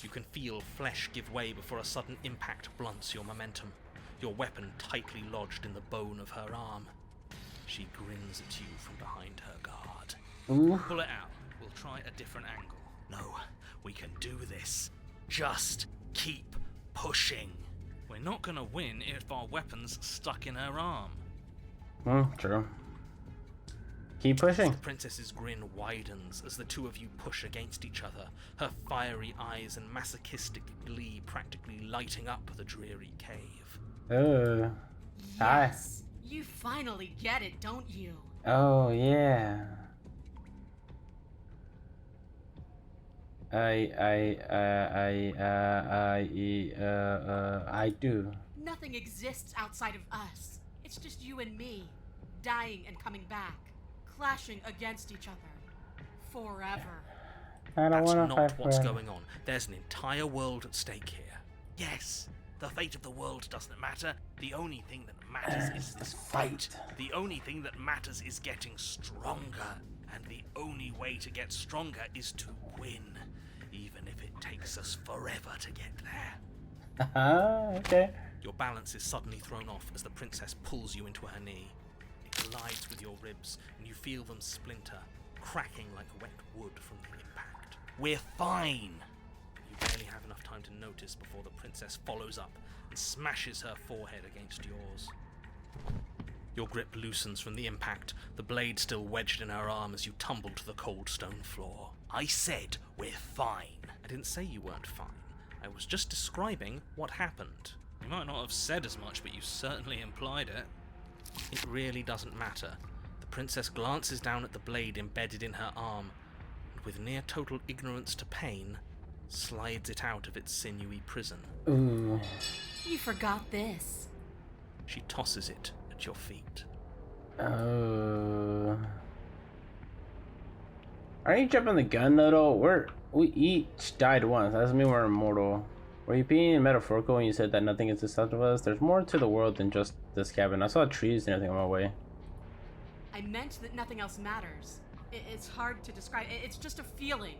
B: You can feel flesh give way before a sudden impact blunts your momentum, your weapon tightly lodged in the bone of her arm. She grins at you from behind her guard.
A: Ooh.
B: Pull it out. We'll try a different angle. No, we can do this. Just keep pushing. We're not gonna win if our weapon's stuck in her arm.
A: True. Keep pushing.
B: The princess's grin widens as the two of you push against each other, her fiery eyes and masochistic glee practically lighting up the dreary cave.
A: Hi.
E: Yes. You finally get it, don't you?
A: Oh yeah. I do.
E: Nothing exists outside of us. It's just you and me, dying and coming back, clashing against each other, forever.
A: I don't
B: That's
A: want to
B: not
A: fight
B: what's
A: for.
B: going on. There's an entire world at stake here. Yes, the fate of the world doesn't matter. The only thing that matters is this fight. The only thing that matters is getting stronger. And the only way to get stronger is to win, even if it takes us forever to get there.
A: Okay.
B: Your balance is suddenly thrown off as the princess pulls you into her knee. It collides with your ribs, and you feel them splinter, cracking like wet wood from the impact. We're fine! You barely have enough time to notice before the princess follows up and smashes her forehead against yours. Your grip loosens from the impact, the blade still wedged in her arm as you tumble to the cold stone floor. I said we're fine. I didn't say you weren't fine. I was just describing what happened. You might not have said as much, but you certainly implied it. It really doesn't matter. The princess glances down at the blade embedded in her arm, and with near total ignorance to pain, slides it out of its sinewy prison.
A: Ooh.
E: You forgot this.
B: She tosses it at your feet.
A: Are you jumping the gun, though? We each died once. That doesn't mean we're immortal. Were you being metaphorical when you said that nothing is inside of us? There's more to the world than just this cabin. I saw trees and everything on my way.
E: I meant that nothing else matters. It's hard to describe. It's just a feeling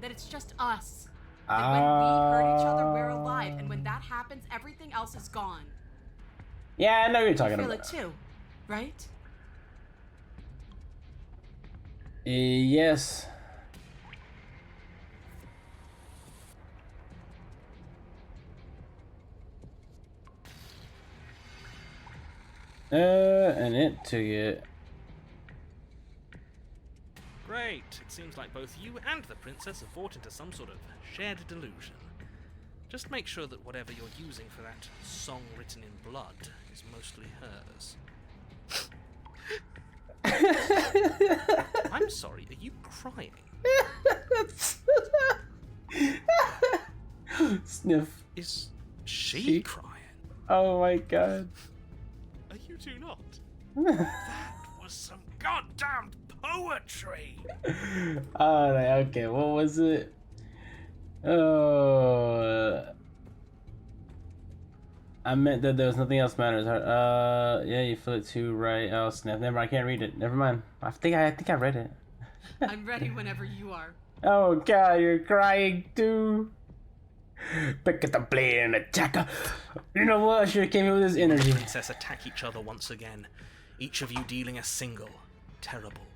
E: that it's just us. That when we hurt each other, we're alive, and when that happens, everything else is gone.
A: Yeah, I know what you're talking
E: You feel
A: about.
E: it too, right?
A: Yes. And it took it.
B: Great. It seems like both you and the princess have bought into some sort of shared delusion. Just make sure that whatever you're using for that song written in blood is mostly hers. I'm sorry, are you crying?
A: Sniff.
B: Is she
A: She?
B: crying?
A: Oh my god.
B: Are you two not? That was some goddamn poetry!
A: Oh, okay, what was it? Oh, I meant that there was nothing else matters. Yeah, you feel it too, right? Oh, snap. Never mind, I can't read it. Never mind. I think I read it.
E: I'm ready whenever you are.
A: Oh god, you're crying too. Pick up the blade and attack her. You know what? I should have came here with this energy.
B: Princess attack each other once again, each of you dealing a single, terrible,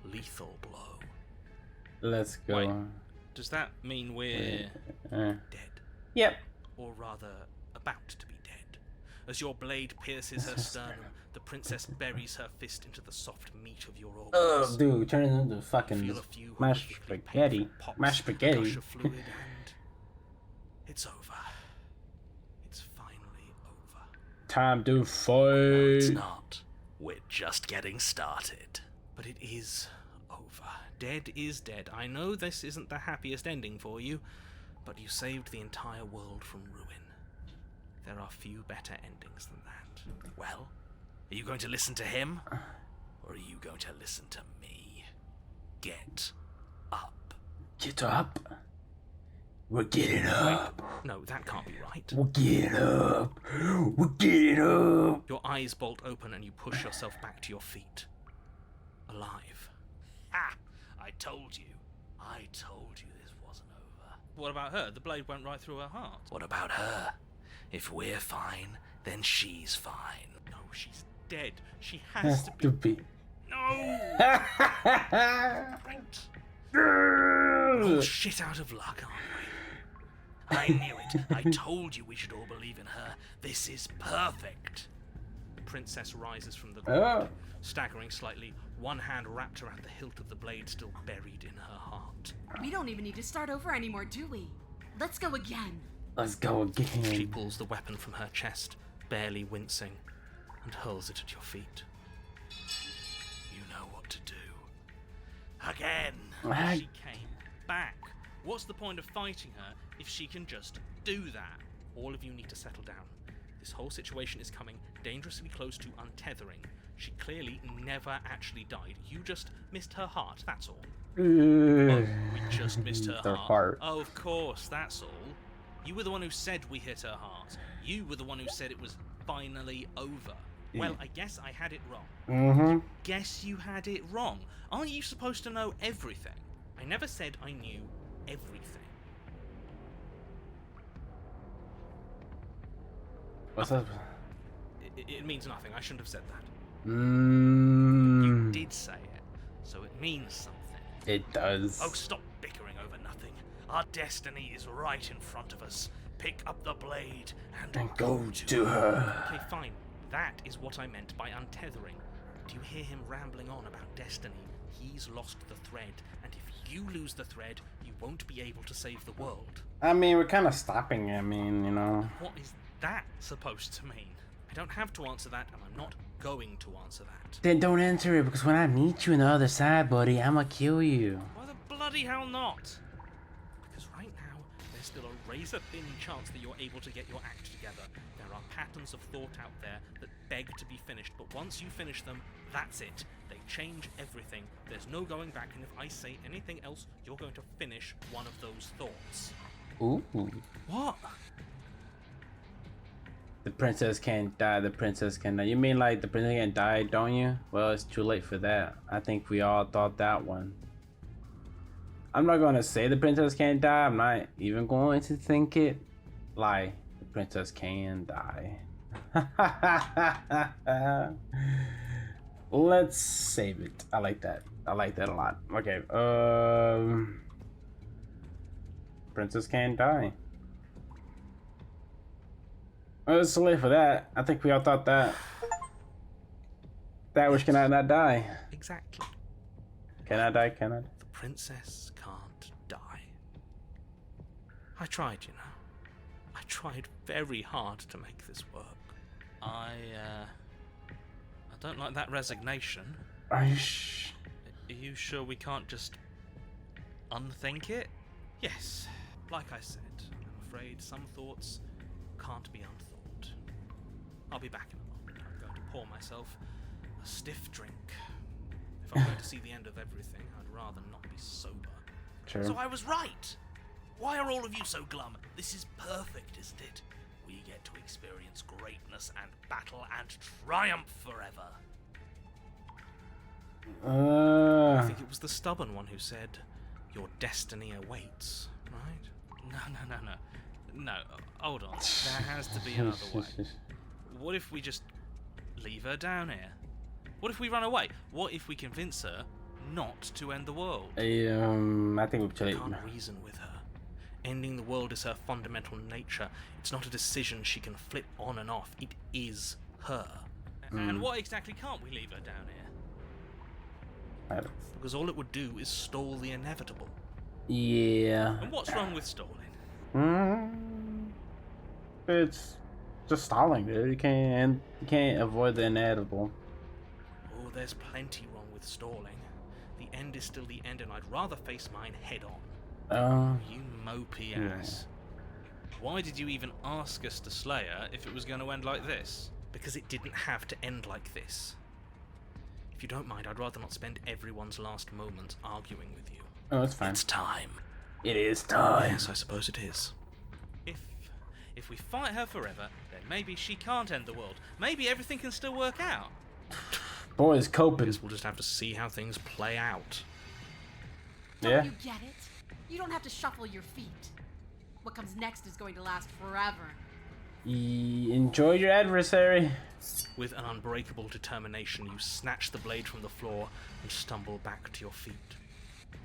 B: lethal blow.
A: Let's go.
B: Wait. Does that mean we're dead?
A: Yep.
B: Or rather, about to be dead. As your blade pierces her sternum, the princess buries her fist into the soft meat of your organs.
A: Oh, dude, turn it into fucking
B: Feel a few
A: mashed
B: horrifically
A: spaghetti.
B: painful pops,
A: Mashed
B: a
A: spaghetti.
B: gush of fluid, and it's over. It's finally over.
A: Time to
B: No, it's
A: fight.
B: not. We're just getting started. But it is over. Dead is dead. I know this isn't the happiest ending for you, but you saved the entire world from ruin. There are few better endings than that. Well, are you going to listen to him? Or are you going to listen to me? Get up.
A: Get up. We're getting up.
B: No, that can't be right.
A: We'll get up. We'll get up.
B: Your eyes bolt open and you push yourself back to your feet. Alive. Ha! I told you. I told you this wasn't over. What about her? The blade went right through her heart. What about her? If we're fine, then she's fine. No, she's dead. She has to be.
A: To be.
B: No! We're all shit out of luck, aren't we? I knew it. I told you we should all believe in her. This is perfect. The princess rises from the ground, staggering slightly, one hand wrapped around the hilt of the blade still buried in her heart.
E: We don't even need to start over anymore, do we? Let's go again.
A: Let's go
B: She
A: again.
B: pulls the weapon from her chest, barely wincing, and hurls it at your feet. You know what to do. Again! She came back. What's the point of fighting her if she can just do that? All of you need to settle down. This whole situation is coming dangerously close to untethering. She clearly never actually died. You just missed her heart, that's all. Oh, we just missed her heart. Oh, of course, that's all. You were the one who said we hit her heart. You were the one who said it was finally over. Well, I guess I had it wrong.
A: Mm-hmm.
B: Guess you had it wrong. Aren't you supposed to know everything? I never said I knew everything.
A: What's that?
B: It means nothing. I shouldn't have said that. You
A: Mm,
B: did say it, so it means something.
A: it does.
B: Oh, stop bickering over nothing. Our destiny is right in front of us. Pick up the blade and
A: Go to her.
B: Okay, fine. That is what I meant by untethering. Do you hear him rambling on about destiny? He's lost the thread, and if you lose the thread, you won't be able to save the world.
A: I mean, we're kind of stopping. I mean, you know.
B: What is that supposed to mean? I don't have to answer that, and I'm not going to answer that.
A: Then don't answer it, because when I meet you on the other side, buddy, I'ma kill you.
B: Why the bloody hell not? Because right now, there's still a razor-thin chance that you're able to get your act together. There are patterns of thought out there that beg to be finished, but once you finish them, that's it. They change everything. There's no going back, and if I say anything else, you're going to finish one of those thoughts.
A: Ooh.
B: What?
A: The princess can't die, the princess can die. You mean like the princess can't die, don't you? Well, it's too late for that. I think we all thought that one. I'm not gonna say the princess can't die. I'm not even going to think it. Like, the princess can die. Let's save it. I like that. I like that a lot. Okay, princess can't die. Well, it's too late for that. I think we all thought that. That which cannot not die.
B: Exactly.
A: Cannot die, cannot.
B: The princess can't die. I tried, you know. I tried very hard to make this work. I don't like that resignation.
A: Are you
B: Are you sure we can't just unthink it? Yes. Like I said, I'm afraid some thoughts can't be unthought. I'll be back in a moment. I'm going to pour myself a stiff drink. If I'm going to see the end of everything, I'd rather not be sober.
A: True.
B: So I was right! Why are all of you so glum? This is perfect, isn't it? We get to experience greatness and battle and triumph forever. I think it was the stubborn one who said, "Your destiny awaits," right? No, hold on. There has to be another way. What if we just leave her down here? What if we run away? What if we convince her not to end the world?
A: I think we've
B: I
A: played.
B: can't reason with her. Ending the world is her fundamental nature. It's not a decision she can flip on and off. It is her. And what exactly can't we leave her down here? Because all it would do is stall the inevitable.
A: Yeah.
B: And what's wrong with stalling?
A: It's just stalling, dude. You can't avoid the inevitable.
B: Oh, there's plenty wrong with stalling. The end is still the end, and I'd rather face mine head on. You mopey ass. Why did you even ask us to slay her if it was going to end like this? Because it didn't have to end like this. If you don't mind, I'd rather not spend everyone's last moments arguing with you.
A: Oh, it's fine.
B: It's time.
A: It is time.
B: Yes, I suppose it is. If we fight her forever, then maybe she can't end the world. Maybe everything can still work out.
A: Boy's coping.
B: Guess we'll just have to see how things play out.
E: Don't
A: Yeah.
E: you get it? You don't have to shuffle your feet. What comes next is going to last forever.
A: Enjoy your adversary.
B: With an unbreakable determination, you snatch the blade from the floor and stumble back to your feet.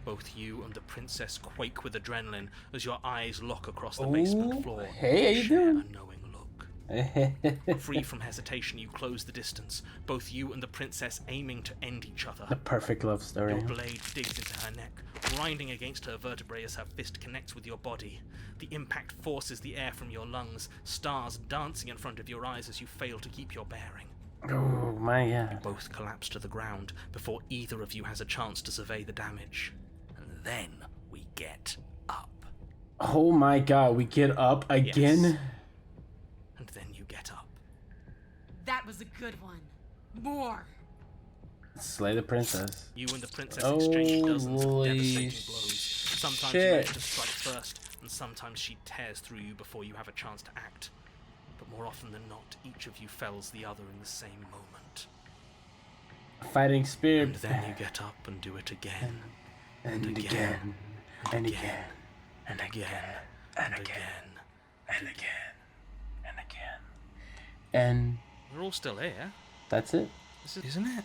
B: Both you and the princess quake with adrenaline as your eyes lock across the basement floor.
A: Hey, how you
B: Share
A: doing?
B: a knowing look. Free from hesitation, you close the distance. Both you and the princess aiming to end each other.
A: The perfect love story.
B: Your blade digs into her neck, grinding against her vertebrae as her fist connects with your body. The impact forces the air from your lungs, stars dancing in front of your eyes as you fail to keep your bearing.
A: Oh my god.
B: Both collapse to the ground before either of you has a chance to survey the damage. And then we get up.
A: Oh my god, we get up again?
B: Yes. And then you get up.
E: That was a good one. More.
A: Slay the princess.
B: You and the princess
A: Oh,
B: exchange dozens of
A: holy
B: devastating blows. Sometimes you
A: shit.
B: manage to strike first, and sometimes she tears through you before you have a chance to act. But more often than not, each of you fells the other in the same moment.
A: Fighting spirit.
B: And then you get up and do it again.
A: And again. And again.
B: And again. And again.
A: And again. And again. And
B: We're all still here,
A: that's it.
B: isn't it?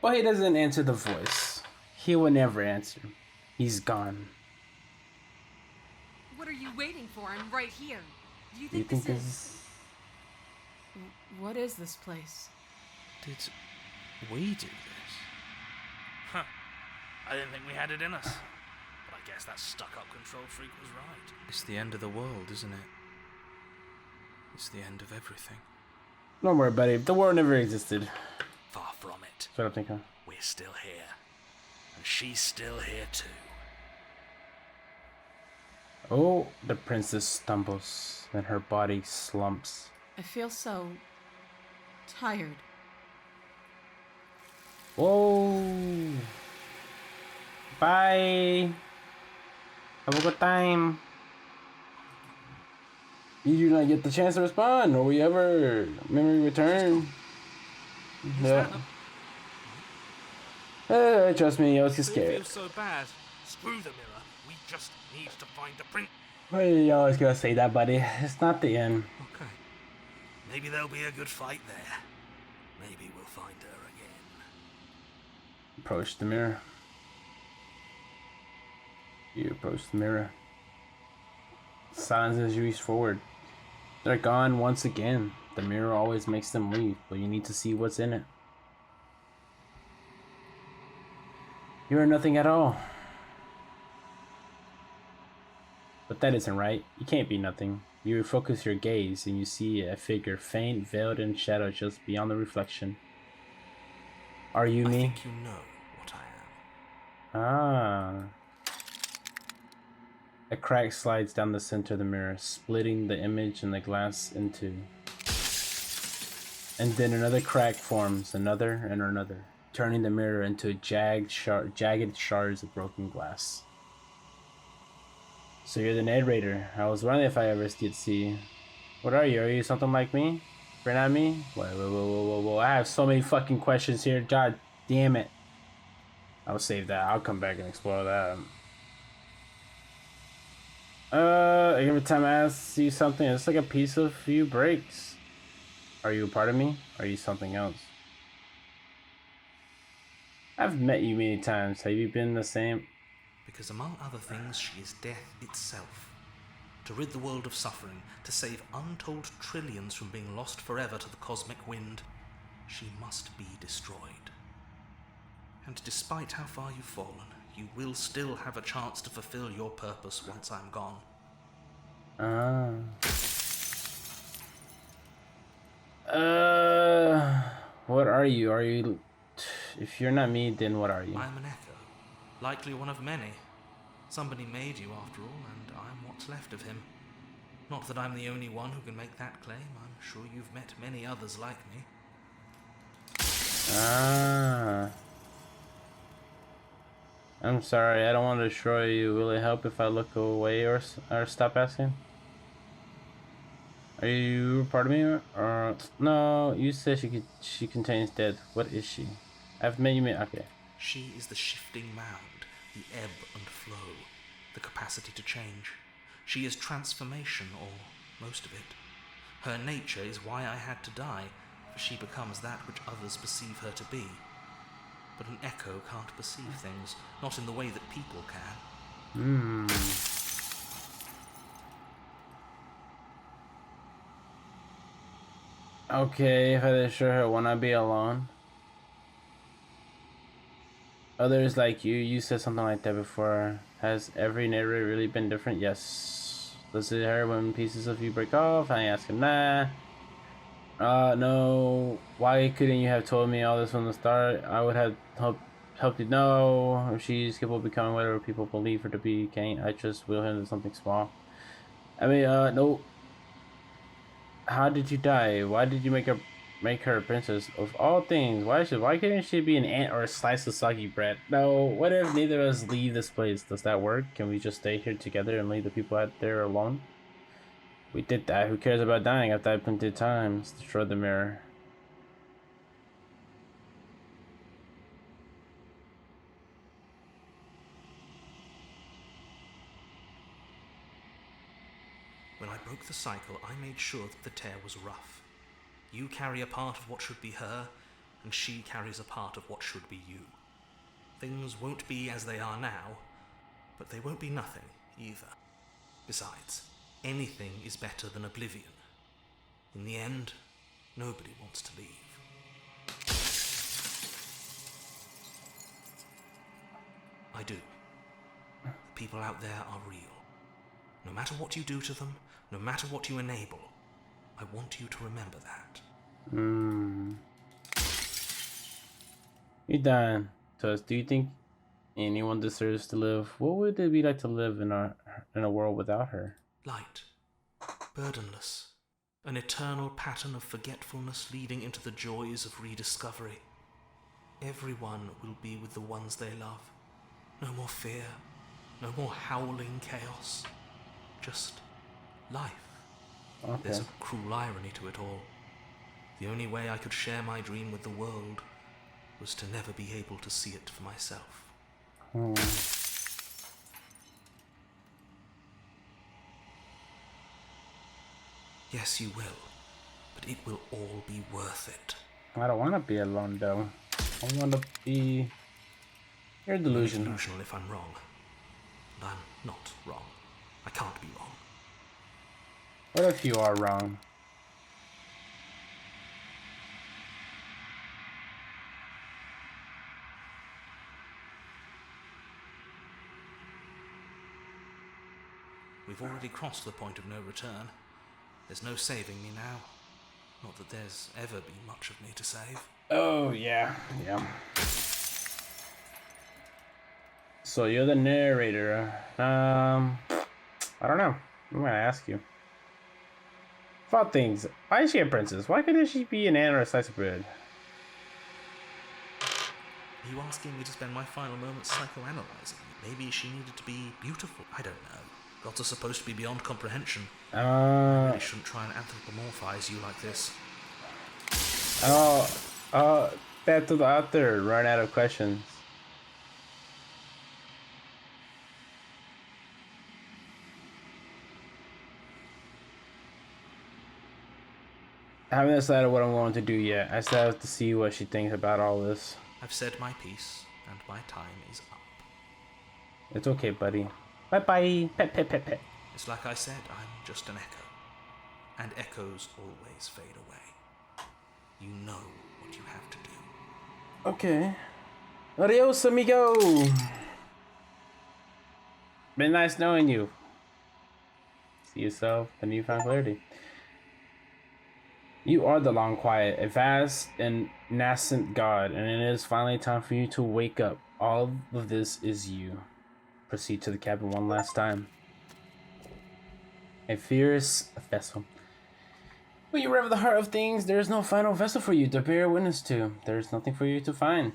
A: But he doesn't answer the voice. He will never answer. He's gone.
E: What are you waiting for? I'm right here. Do you
A: Do you
E: think,
A: think
E: this
A: this
E: is... What is this place?
B: Did we do this? Huh. I didn't think we had it in us. But I guess that stuck-up control freak was right. It's the end of the world, isn't it? It's the end of everything.
A: Don't worry, buddy. The war never existed.
B: Far from it.
A: That's what I'm thinking.
B: We're still here. And she's still here too.
A: Oh, the princess stumbles, and her body slumps.
E: I feel so... tired.
A: Whoa! Bye! Have a good time. You do not get the chance to respond, or we ever memory return. Yeah. Trust me, I was just
B: It
A: scared.
B: feels so bad. Screw the mirror. We just need to find the print.
A: Why you always gotta say that, buddy? It's not the end.
B: Okay. Maybe there'll be a good fight there. Maybe we'll find her again.
A: Approach the mirror. You approach the mirror. Silence as you reach forward. They're gone once again. The mirror always makes them leave, but you need to see what's in it. You are nothing at all. But that isn't right. You can't be nothing. You refocus your gaze and you see a figure faint, veiled in shadow just beyond the reflection. Are you
B: I
A: me?
B: think you know what I am.
A: Ah. A crack slides down the center of the mirror, splitting the image and the glass in two. And then another crack forms, another and another, turning the mirror into jagged shards of broken glass. So you're the narrator. I was wondering if I ever did see. What are you? Are you something like me? Friend at me? Whoa. I have so many fucking questions here. God damn it. I'll save that. I'll come back and explore that. Every time I ask you something, it's like a piece of you breaks. Are you a part of me? Or are you something else? I've met you many times. Have you been the same?
B: Because among other things, she is death itself. To rid the world of suffering, to save untold trillions from being lost forever to the cosmic wind, she must be destroyed. And despite how far you've fallen, you will still have a chance to fulfill your purpose once I'm gone.
A: What are you? Are you... If you're not me, then what are you?
B: I'm an echo, likely one of many. Somebody made you after all, and I'm what's left of him. Not that I'm the only one who can make that claim. I'm sure you've met many others like me.
A: I'm sorry, I don't want to destroy you. Will it help if I look away or stop asking? Are you part of me or no? You said she contains death. What is she? I've met you. Okay.
B: She is the shifting mound, the ebb and flow, the capacity to change. She is transformation, or most of it. Her nature is why I had to die, for she becomes that which others perceive her to be. But an echo can't perceive things, not in the way that people can.
A: Okay, if I destroy her, won't I be alone? Others like you said something like that before. Has every narrator really been different? Yes. Does it hurt when pieces of you break off? I ask him, nah. No. Why couldn't you have told me all this from the start? I would have helped you know if she's capable of becoming whatever people believe her to be. Can't I just will her into something small? I mean, no. How did you die? Why did you make her a princess? Of all things, why couldn't she be an ant or a slice of soggy bread? No, what if neither of us leave this place? Does that work? Can we just stay here together and leave the people out there alone? We did that. Who cares about dying? I've died plenty of times. Destroy the mirror.
B: When I broke the cycle, I made sure that the tear was rough. You carry a part of what should be her, and she carries a part of what should be you. Things won't be as they are now, but they won't be nothing either. Besides, anything is better than oblivion. In the end, nobody wants to leave. I do. The people out there are real. No matter what you do to them, no matter what you enable, I want you to remember that.
A: You're done. So, do you think anyone deserves to live? What would it be like to live in a world without her?
B: Light, burdenless, an eternal pattern of forgetfulness leading into the joys of rediscovery. Everyone will be with the ones they love. No more fear, no more howling chaos. Just life.
A: Okay.
B: There's a cruel irony to it all. The only way I could share my dream with the world was to never be able to see it for myself. Yes, you will, but it will all be worth it.
A: I don't want to be alone, though. I want to be... You're delusional.
B: Delusional if I'm wrong. And I'm not wrong. I can't be wrong.
A: What if you are wrong?
B: We've already crossed the point of no return. There's no saving me now. Not that there's ever been much of me to save.
A: Oh, yeah. So you're the narrator. I don't know. I'm gonna ask you. About things. Why is she a princess? Why couldn't she be an ant or a slice of bread?
B: Are you asking me to spend my final moments psychoanalyzing? Maybe she needed to be beautiful. I don't know. Gods are supposed to be beyond comprehension. I really shouldn't try and anthropomorphize you like this.
A: Back to the author. Run out of questions. I haven't decided what I'm going to do yet. I still have to see what she thinks about all this.
B: I've said my piece, and my time is up.
A: It's okay, buddy. Bye-bye. Pet, pet, pet, pet.
B: It's like I said, I'm just an echo. And echoes always fade away. You know what you have to do.
A: Okay. Adios, amigo. Been nice knowing you. See yourself when you find clarity. You are the long quiet, a vast and nascent god, and it is finally time for you to wake up. All of this is you. Proceed to the cabin one last time. A fierce vessel. When you rev the heart of things, there is no final vessel for you to bear witness to. There is nothing for you to find.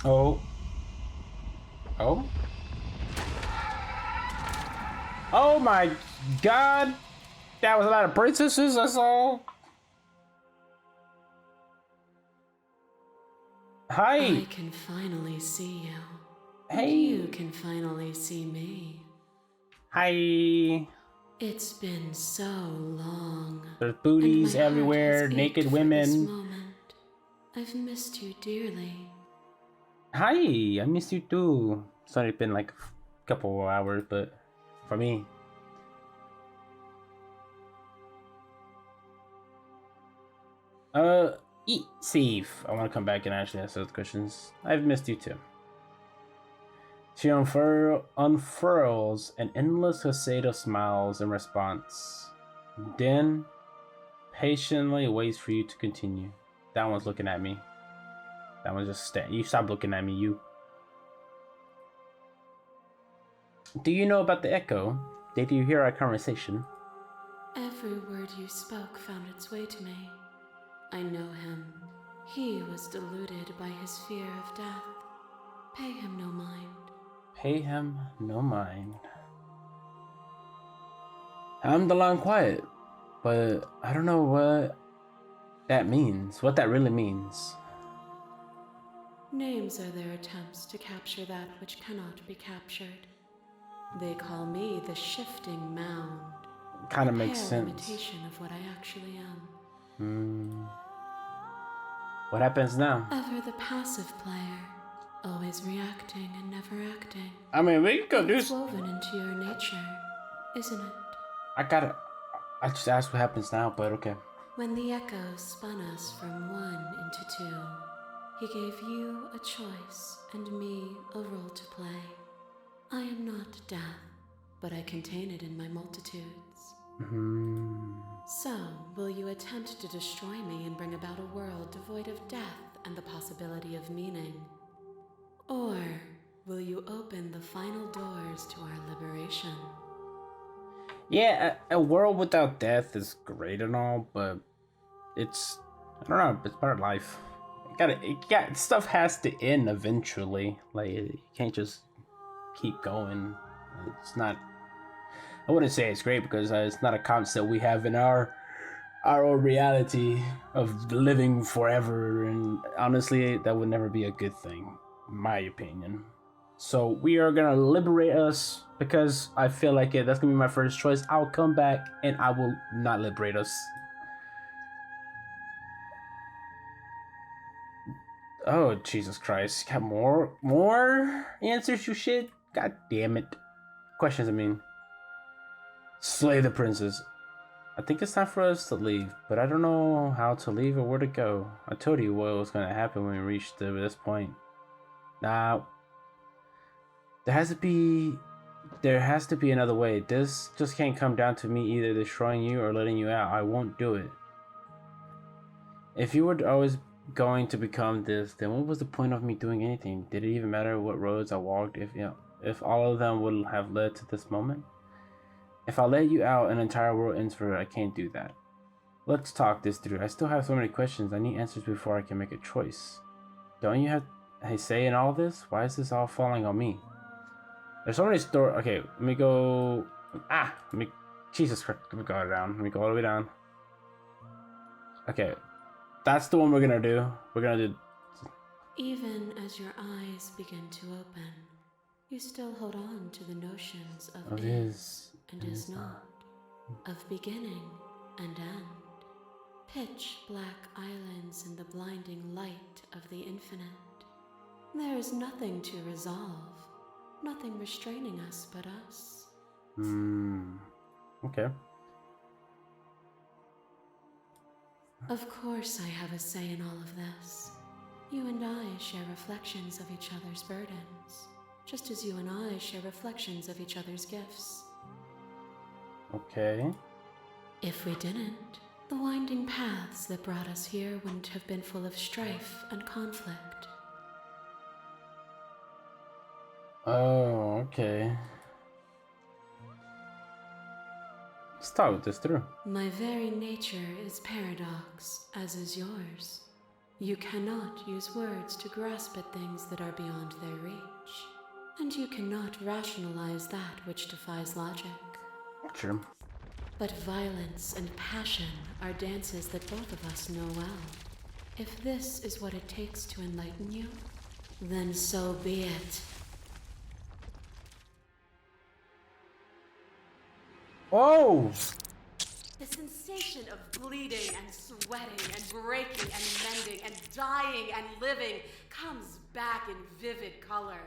A: Oh. Oh? Oh my god! That was a lot of princesses I saw. Hi!
D: I can finally see you.
A: Hey!
D: And you can finally see me.
A: Hi!
D: It's been so long.
A: There's booties
D: and my
A: everywhere,
D: heart has
A: naked
D: ached for this
A: women.
D: moment. I've missed you dearly.
A: Hi! I miss you too. It's only been like a couple of hours, but for me. Eat safe. I want to come back and actually answer those questions. I've missed you too. She unfurls an endless facade of smiles in response. Then patiently waits for you to continue. That one's looking at me. That one's just You stop looking at me, you. Do you know about the echo? Did you hear our conversation?
D: Every word you spoke found its way to me. I know him. He was deluded by his fear of death. Pay him no mind.
A: Pay him no mind. I'm the long quiet, but I don't know what that means. What that really means.
D: Names are their attempts to capture that which cannot be captured. They call me the shifting mound.
A: Kind of makes
D: Pale
A: sense.
D: imitation of what I actually am.
A: What happens now?
D: Ever the passive player, always reacting and never acting.
A: I mean, we could do.
D: It's woven into your nature, isn't it?
A: I just asked what happens now, but okay.
D: When the echo spun us from one into two, he gave you a choice and me a role to play. I am not death, but I contain it in my multitudes. So, will you attempt to destroy me and bring about a world devoid of death and the possibility of meaning? Or will you open the final doors to our liberation?
A: Yeah, a world without death is great and all, but it's, I don't know, it's part of life. Stuff has to end eventually. Like, you can't just keep going. It's not, I wouldn't say it's great because it's not a concept we have in our own reality of living forever, and honestly, that would never be a good thing, in my opinion. So we are gonna liberate us because I feel like that's gonna be my first choice. I'll come back and I will not liberate us. Oh, Jesus Christ. Got more answers, you shit? God damn it. Questions, I mean. Slay the princess. I think it's time for us to leave, but I don't know how to leave or where to go. I told you what was going to happen when we reached this point. Now, there has to be another way. This just can't come down to me either destroying you or letting you out. I won't do it. If you were always going to become this, then what was the point of me doing anything? Did it even matter what roads I walked if all of them would have led to this moment? If I let you out, an entire world ends for it. I can't do that. Let's talk this through. I still have so many questions. I need answers before I can make a choice. Don't you have a say in all this? Why is this all falling on me? There's so many stories. Okay, let me go. Jesus Christ. Let me go down. Let me go all the way down. Okay. That's the one we're gonna do. We're gonna do.
D: Even as your eyes begin to open, you still hold on to the notions of is and is not, of beginning and end. Pitch black islands in the blinding light of the infinite. There is nothing to resolve, nothing restraining us but us.
A: Okay.
D: Of course I have a say in all of this. You and I share reflections of each other's burdens, just as you and I share reflections of each other's gifts.
A: Okay.
D: If we didn't, the winding paths that brought us here wouldn't have been full of strife and conflict.
A: Oh, okay. Let's talk this through.
D: My very nature is paradox, as is yours. You cannot use words to grasp at things that are beyond their reach. And you cannot rationalize that which defies logic.
A: True.
D: But violence and passion are dances that both of us know well. If this is what it takes to enlighten you, then so be it.
A: Oh!
E: The sensation of bleeding and sweating and breaking and mending and dying and living comes back in vivid color.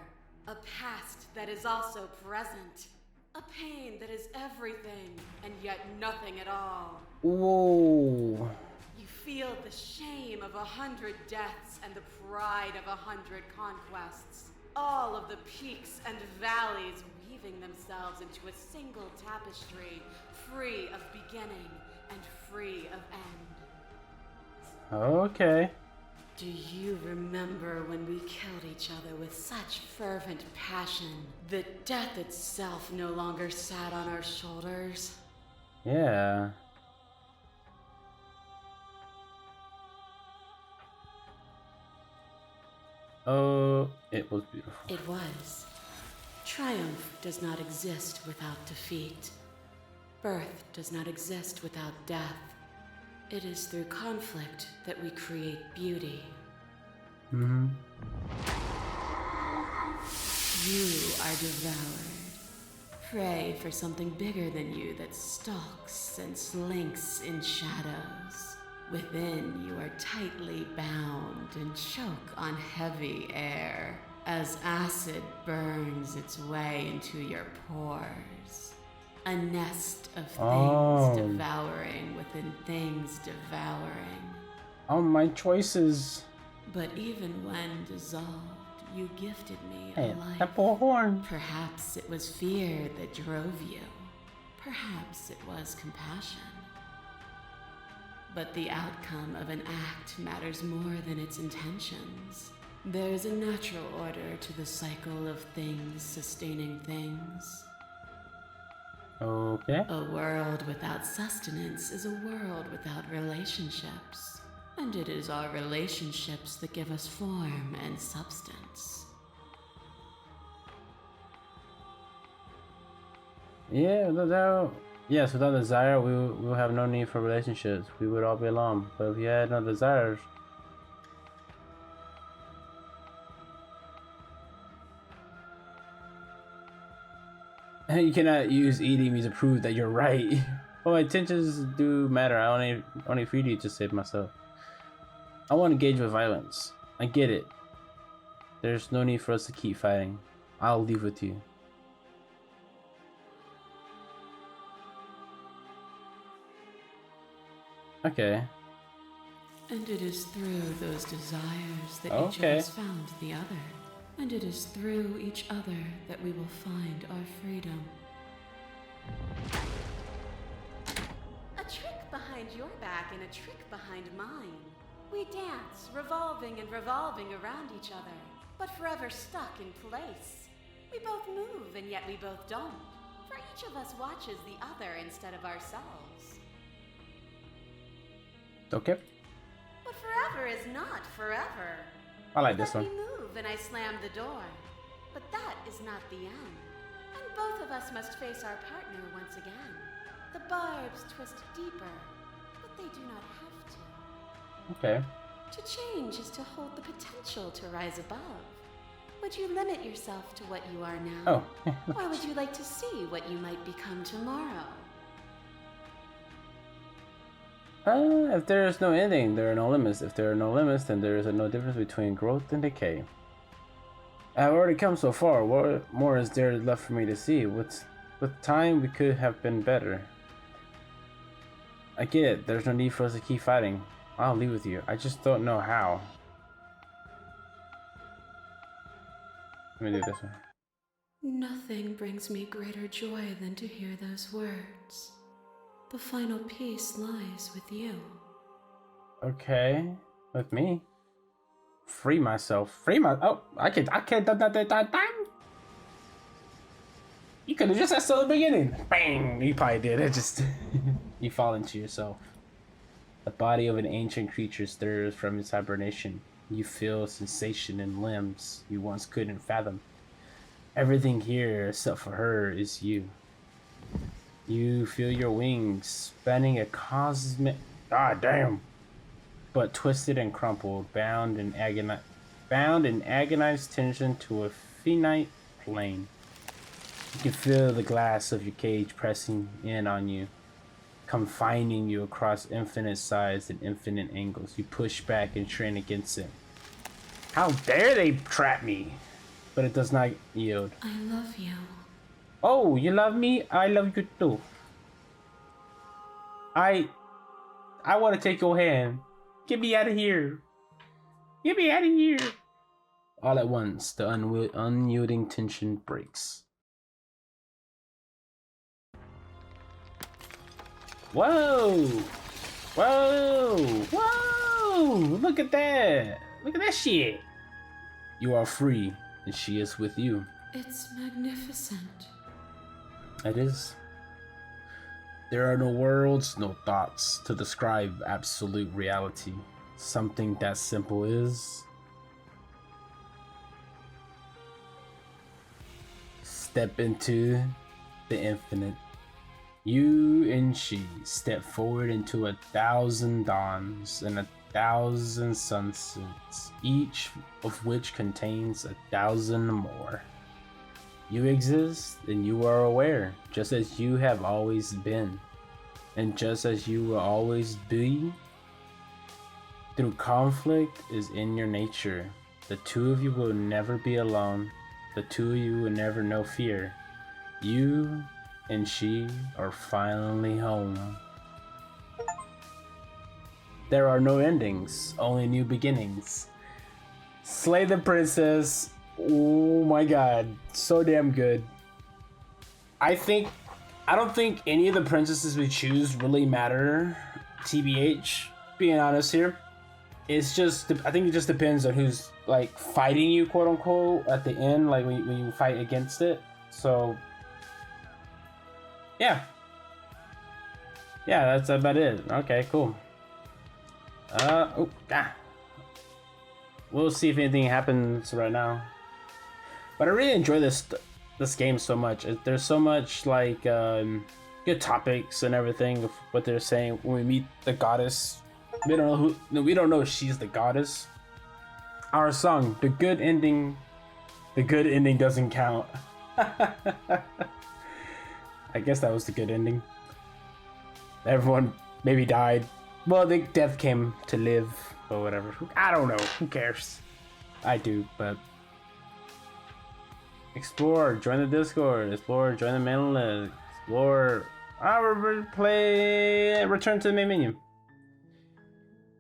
E: A past that is also present. A pain that is everything and yet nothing at all.
A: Whoa!
E: You feel the shame of 100 deaths and the pride of 100 conquests. All of the peaks and valleys weaving themselves into a single tapestry, free of beginning and free of end.
A: Okay.
E: Do you remember when we killed each other with such fervent passion that death itself no longer sat on our shoulders?
A: Yeah. Oh, it was beautiful.
D: It was. Triumph does not exist without defeat. Birth does not exist without death. It is through conflict that we create beauty.
A: Mm-hmm.
D: You are devoured. Pray for something bigger than you that stalks and slinks in shadows. Within, you are tightly bound and choke on heavy air as acid burns its way into your pores. A nest of things devouring within things devouring.
A: Oh, my choices.
D: But even when dissolved, you gifted me a
A: Hey,
D: life.
A: that poor horn.
D: Perhaps it was fear that drove you. Perhaps it was compassion. But the outcome of an act matters more than its intentions. There's a natural order to the cycle of things sustaining things.
A: Okay.
D: A world without sustenance is a world without relationships. And it is our relationships that give us form and substance.
A: Yeah, yes, without desire, we will have no need for relationships. We would all be alone. But if you had no desires, you cannot use eating me to prove that you're right. Well, my intentions do matter. I only feed you to save myself. I won't engage with violence. I get it. There's no need for us to keep fighting. I'll leave with you. Okay.
D: And it is through those desires that each
A: Okay.
D: of us found the other. And it is through each other that we will find our freedom.
E: A trick behind your back and a trick behind mine. We dance, revolving and revolving around each other, but forever stuck in place. We both move and yet we both don't, for each of us watches the other instead of ourselves.
A: Okay.
E: But forever is not forever.
A: I like this
E: Let
A: one.
E: me move and I slam the door. But that is not the end. And both of us must face our partner once again. The barbs twist deeper, but they do not have to.
A: Okay.
D: To change is to hold the potential to rise above. Would you limit yourself to what you are now?
A: Oh.
D: Or would you like to see what you might become tomorrow?
A: If there is no ending, there are no limits. If there are no limits, then there is no difference between growth and decay. I've already come so far. What more is there left for me to see? With time, we could have been better. I get it. There's no need for us to keep fighting. I'll leave with you. I just don't know how. Let me do this one.
D: Nothing brings me greater joy than to hear those words. The final piece lies with you.
A: Okay, with me. Free myself. Free my. Oh, I can't. You could have just said so at the beginning. Bang! You probably did. It just you fall into yourself. The body of an ancient creature stirs from its hibernation. You feel sensation in limbs you once couldn't fathom. Everything here, except for her, is you. You feel your wings spanning a cosmic... God damn! But twisted and crumpled, bound in agonized tension to a finite plane. You can feel the glass of your cage pressing in on you, confining you across infinite sides and infinite angles. You push back and strain against it. How dare they trap me? But it does not yield.
D: I love you.
A: Oh, you love me? I love you too. I want to take your hand. Get me out of here. Get me out of here. All at once, the unyielding tension breaks. Whoa! Whoa! Whoa! Look at that! Look at that shit! You are free, and she is with you.
D: It's magnificent.
A: It is. There are no words, no thoughts to describe absolute reality. Something that simple is. Step into the infinite. You and she step forward into 1,000 dawns and 1,000 sunsets, each of which contains 1,000 more. You exist and you are aware, just as you have always been, and just as you will always be. Through conflict is in your nature. The two of you will never be alone. The two of you will never know fear. You and she are finally home. There are no endings, only new beginnings. Slay the Princess. Oh my god, so damn good. I don't think any of the princesses we choose really matter, TBH, being honest here. It's just, I think it just depends on who's like fighting you, quote unquote, at the end, like when you fight against it. So yeah, that's about it. Okay, cool. We'll see if anything happens right now. But I really enjoy this game so much. There's so much like good topics and everything of what they're saying when we meet the goddess. We don't know if she's the goddess. Our song, the good ending doesn't count. I guess that was the good ending. Everyone maybe died. Well, the death came to live or whatever. I don't know. Who cares? I do, but explore, join the Discord, explore, join the main list, explore, return to the main menu.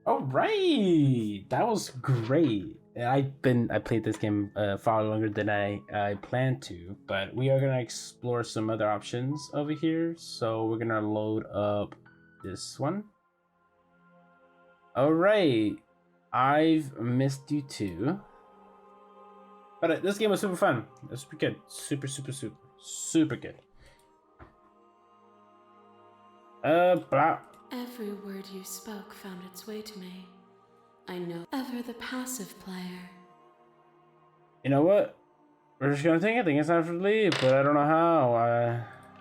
A: Alright, that was great. I played this game far longer than I planned to, but we are gonna explore some other options over here. So we're gonna load up this one. Alright, I've missed you too. But this game was super fun. It was super good. Super good. Blah.
D: Every word you spoke found its way to me. I know ever the passive player.
A: You know what? We're just gonna think it's time for leave, but I don't know how.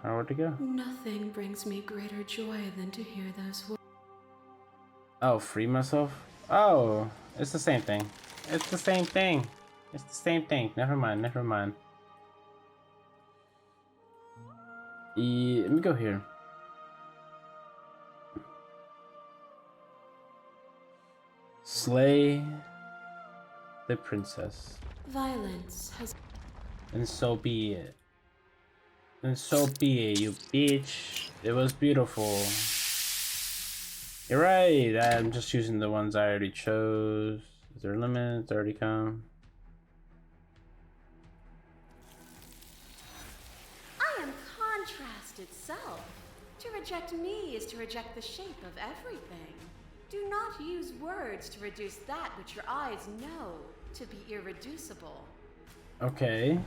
A: Where to go?
D: Nothing brings me greater joy than to hear those words.
A: Oh, free myself? Oh, it's the same thing. It's the same thing. Never mind. Let me go here. Slay the princess.
D: Violence has.
A: And so be it. You bitch. It was beautiful. You're right. I'm just choosing the ones I already chose. Is there limits? Already come.
E: I am contrast itself. To reject me is to reject the shape of everything. Do not use words to reduce that which your eyes know to be irreducible.
A: Okay.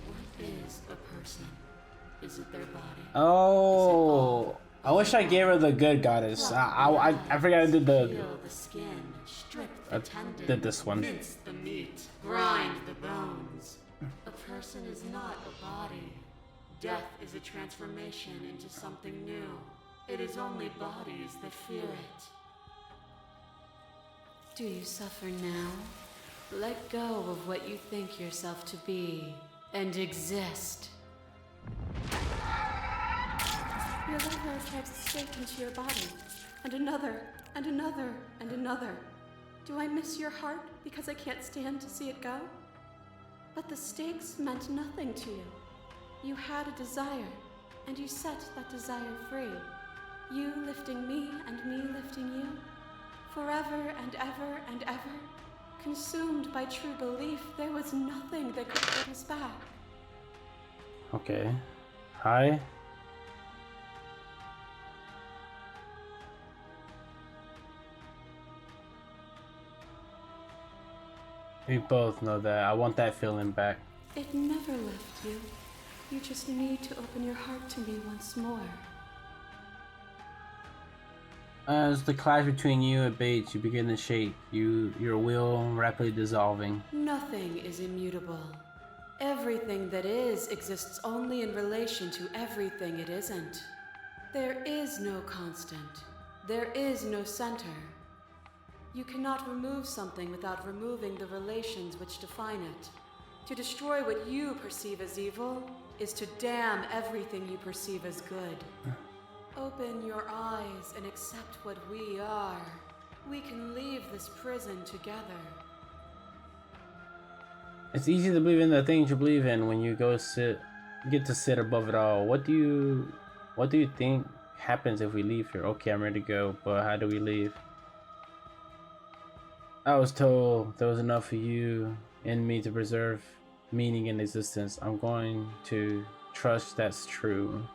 D: What is a person? Is it their body?
A: Oh. I wish I gave her the good goddess. I forgot I did the.
C: Peel the skin, strip the
A: I
C: tendon,
A: did this one.
C: mince the meat, grind the bones. A person is not a body. Death is a transformation into something new. It is only bodies that fear it.
D: Do you suffer now? Let go of what you think yourself to be and exist.
E: Your liver drives a stake into your body, and another, and another, and another. Do I miss your heart because I can't stand to see it go? But the stakes meant nothing to you. You had a desire, and you set that desire free. You lifting me and me lifting you. Forever and ever and ever. Consumed by true belief, there was nothing that could hold us back.
A: Okay. Hi. We both know that. I want that feeling back.
E: It never left you. You just need to open your heart to me once more.
A: As the clash between you and Bates, you begin to shake. Your will rapidly dissolving.
D: Nothing is immutable. Everything that is exists only in relation to everything it isn't. There is no constant. There is no center. You cannot remove something without removing the relations which define it. To destroy what you perceive as evil is to damn everything you perceive as good. Open your eyes and accept what we are. We can leave this prison together.
A: It's easy to believe in the things you believe in when you get to sit above it all. What do you think happens if we leave here? Okay, I'm ready to go, but how do we leave? I was told there was enough of you in me to preserve meaning in existence. I'm going to trust that's true.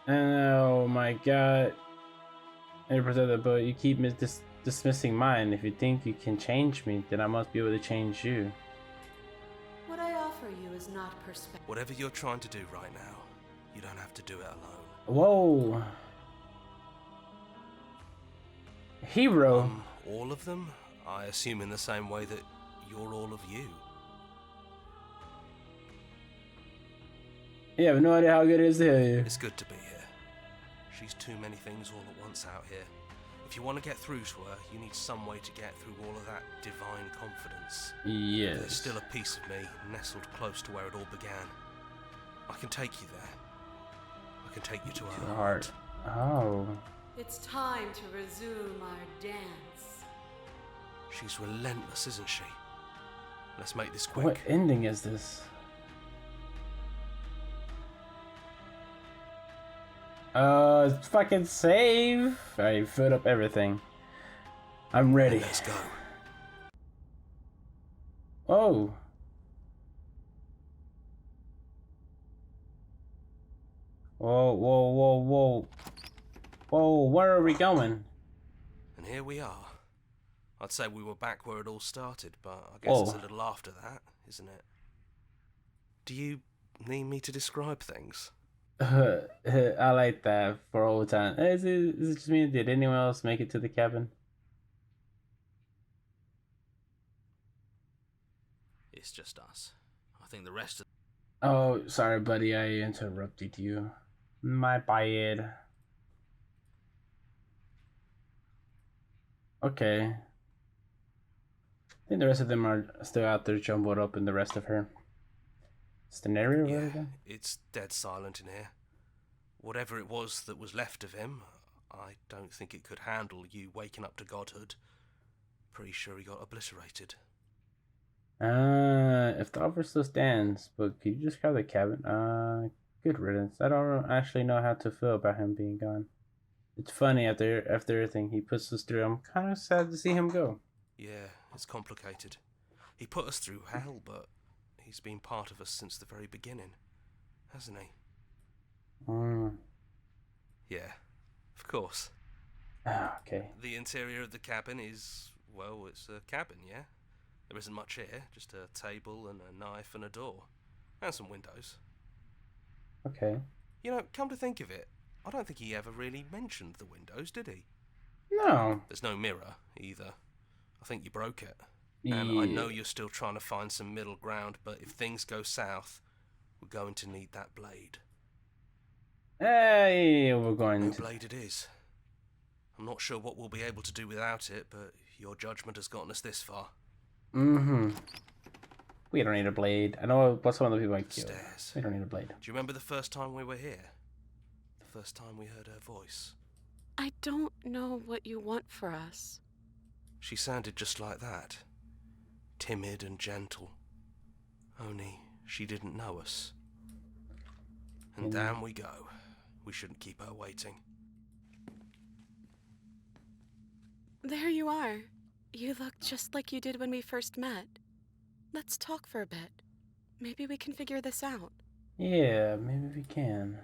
A: Oh my god. I present that, but you keep dismissing mine. If you think you can change me, then I must be able to change you.
D: What I offer you is not perspective.
B: Whatever you're trying to do right now, you don't have to do it alone.
A: Whoa. Hero.
B: All of them? I assume in the same way that you're all of you.
A: You have no idea how good it is to hear you.
B: It's good to be here. She's too many things all at once out here. If you want to get through to her, you need some way to get through all of that divine confidence.
A: Yes.
B: There's still a piece of me nestled close to where it all began. I can take you there. I can take you to her heart.
A: Oh.
D: It's time to resume our dance.
B: She's relentless, isn't she? Let's make this quick.
A: What ending is this? Fucking save. I filled up everything. I'm ready.
B: Let's go.
A: Oh. Whoa, whoa, whoa, whoa. Whoa, where are we going?
B: And here we are. I'd say we were back where it all started, but I guess it's a little after that, isn't it? Do you need me to describe things?
A: I like that for all time. Is it just me? Did anyone else make it to the cabin?
B: It's just us. I think the rest of...
A: Oh, sorry, buddy. I interrupted you. My bad. Okay. I think the rest of them are still out there jumbled up in the rest of her scenario.
B: Yeah, it's dead silent in here. Whatever it was that was left of him, I don't think it could handle you waking up to godhood. Pretty sure he got obliterated.
A: If the offer still stands, but could you describe the cabin? Good riddance. I don't actually know how to feel about him being gone. It's funny after everything he puts us through. I'm kind of sad to see him go.
B: Yeah, it's complicated. He put us through hell, but he's been part of us since the very beginning, hasn't he? Yeah, of course.
A: Okay.
B: The interior of the cabin is, well, it's a cabin, yeah? There isn't much here, just a table and a knife and a door. And some windows.
A: Okay.
F: You know, come to think of it, I don't think he ever really mentioned the windows, did he?
A: No.
F: There's no mirror, either. I think you broke it. And I know you're still trying to find some middle ground, but if things go south, we're going to need that blade.
A: Hey, we're going
F: No
A: to...
F: blade it is. I'm not sure what we'll be able to do without it, but your judgment has gotten us this far.
A: Mm-hmm. We don't need a blade. I know what's one of the people I killed.
F: Stairs.
A: We don't need a blade.
F: Do you remember the first time we were here? The first time we heard her voice?
D: I don't know what you want for us.
F: She sounded just like that. Timid and gentle. Only she didn't know us. And down we go. We shouldn't keep her waiting.
D: There you are. You look just like you did when we first met. Let's talk for a bit. Maybe we can figure this out.
A: Yeah, maybe we can.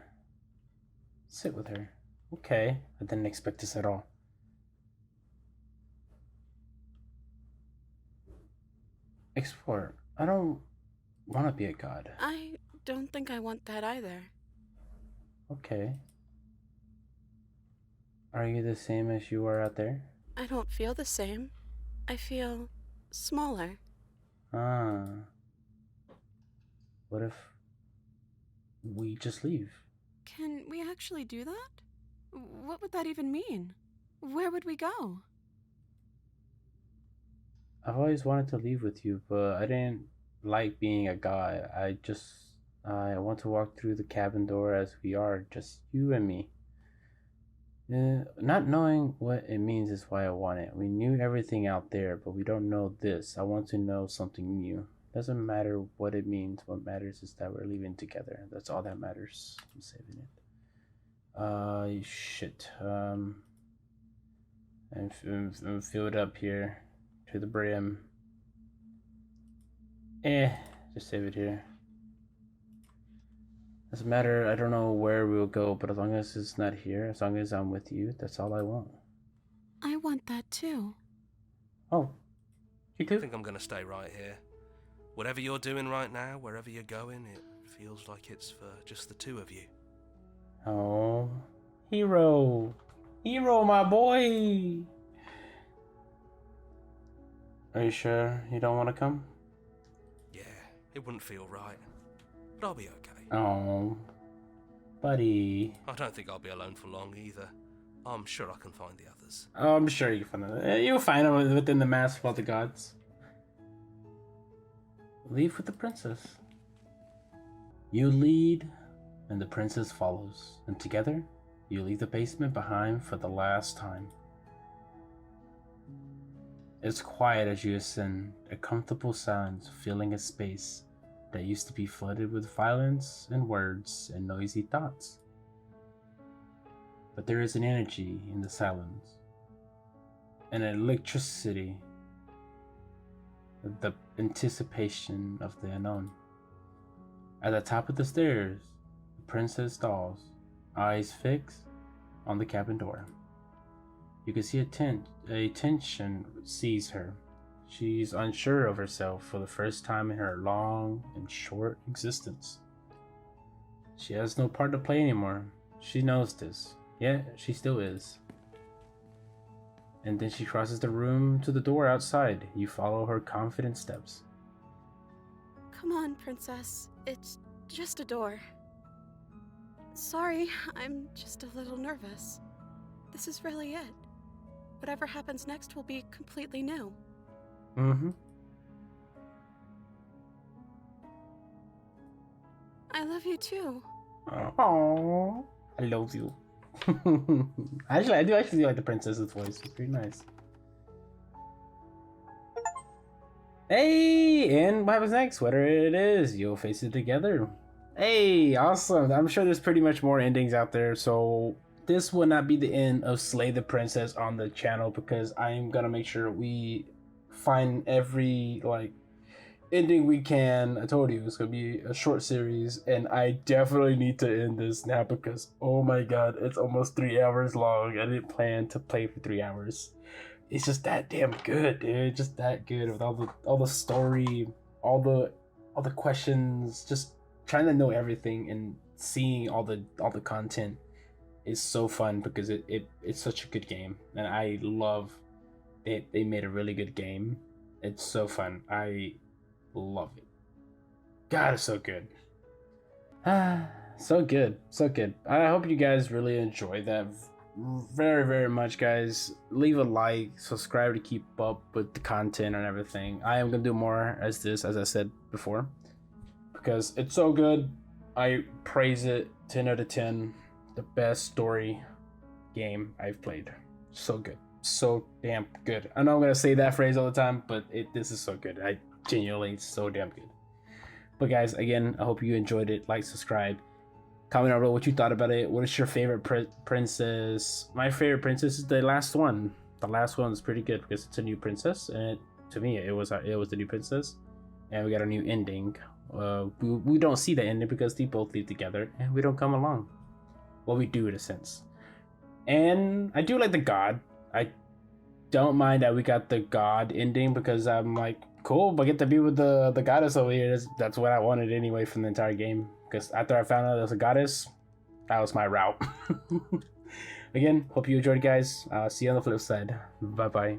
A: Sit with her. Okay, I didn't expect this at all. Explore. I don't want to be a god.
D: I don't think I want that either.
A: Okay. Are you the same as you are out there?
D: I don't feel the same. I feel smaller.
A: Ah. What if we just leave?
E: Can we actually do that? What would that even mean? Where would we go?
A: I've always wanted to leave with you, but I didn't like being a guy. I want to walk through the cabin door as we are, just you and me. Not knowing what it means is why I want it. We knew everything out there, but we don't know this. I want to know something new. Doesn't matter what it means. What matters is that we're leaving together. That's all that matters. I'm saving it. Shit. And fill it up here to the brim. Just save it here. Doesn't matter. I don't know where we'll go, but as long as it's not here, as long as I'm with you, that's all I want.
E: I want that too.
A: Oh, you
F: I
A: too?
F: think I'm gonna stay right here. Whatever you're doing right now, wherever you're going, it feels like it's for just the two of you.
A: Oh, hero, my boy. Are you sure you don't want to come?
F: Yeah, it wouldn't feel right. But I'll be okay.
A: Oh, buddy.
F: I don't think I'll be alone for long either. I'm sure I can find the others.
A: Oh, I'm sure you can find them. You'll find them within the mask of the gods. Leave with the princess. You lead, and the princess follows, and together, you leave the basement behind for the last time. It's quiet as you ascend, a comfortable silence filling a space that used to be flooded with violence and words and noisy thoughts. But there is an energy in the silence, an electricity, the anticipation of the unknown. At the top of the stairs, the princess stalls, eyes fixed on the cabin door. You can see a tension seize her. She's unsure of herself for the first time in her long and short existence. She has no part to play anymore. She knows this. Yeah, she still is. And then she crosses the room to the door outside. You follow her confident steps.
D: Come on, princess. It's just a door. Sorry, I'm just a little nervous. This is really it. Whatever happens next will be completely new.
A: Mm-hmm.
D: I love you too.
A: Oh, I love you. Actually, I do actually like the princess's voice. It's pretty nice. Hey, and what happens next? Whatever it is, you'll face it together. Hey, awesome. I'm sure there's pretty much more endings out there, so this will not be the end of Slay the Princess on the channel, because I'm gonna make sure we find every ending we can. I told you it's gonna be a short series, and I definitely need to end this now because oh my god, it's almost 3 hours long. I didn't plan to play for 3 hours. It's just that damn good, dude. Just that good with all the story, all the questions, just trying to know everything in seeing all the content is so fun because it's such a good game, and I love they made a really good game. It's so fun. I love it. God, it's so good. So good, so good. I hope you guys really enjoyed that very, very much, guys. Leave a like, subscribe to keep up with the content and everything. I am gonna do more as I said before, because it's so good. I praise it. 10 out of 10. The best story game I've played. So good, so damn good. I know I'm gonna say that phrase all the time, but this is so good. I genuinely, it's so damn good. But guys, again, I hope you enjoyed it. Like, subscribe, comment down below what you thought about it. What is your favorite princess? My favorite princess is the last one. The last one is pretty good because it's a new princess, and to me, it was the new princess, and we got a new ending. We don't see the ending because they both leave together, and we don't come along. Well, we do in a sense. And I do like the god. I don't mind that we got the god ending because I'm like, cool, but I get to be with the goddess over here. That's what I wanted anyway from the entire game. Because after I found out there was a goddess, that was my route. Again, hope you enjoyed, guys. See you on the flip side. Bye bye.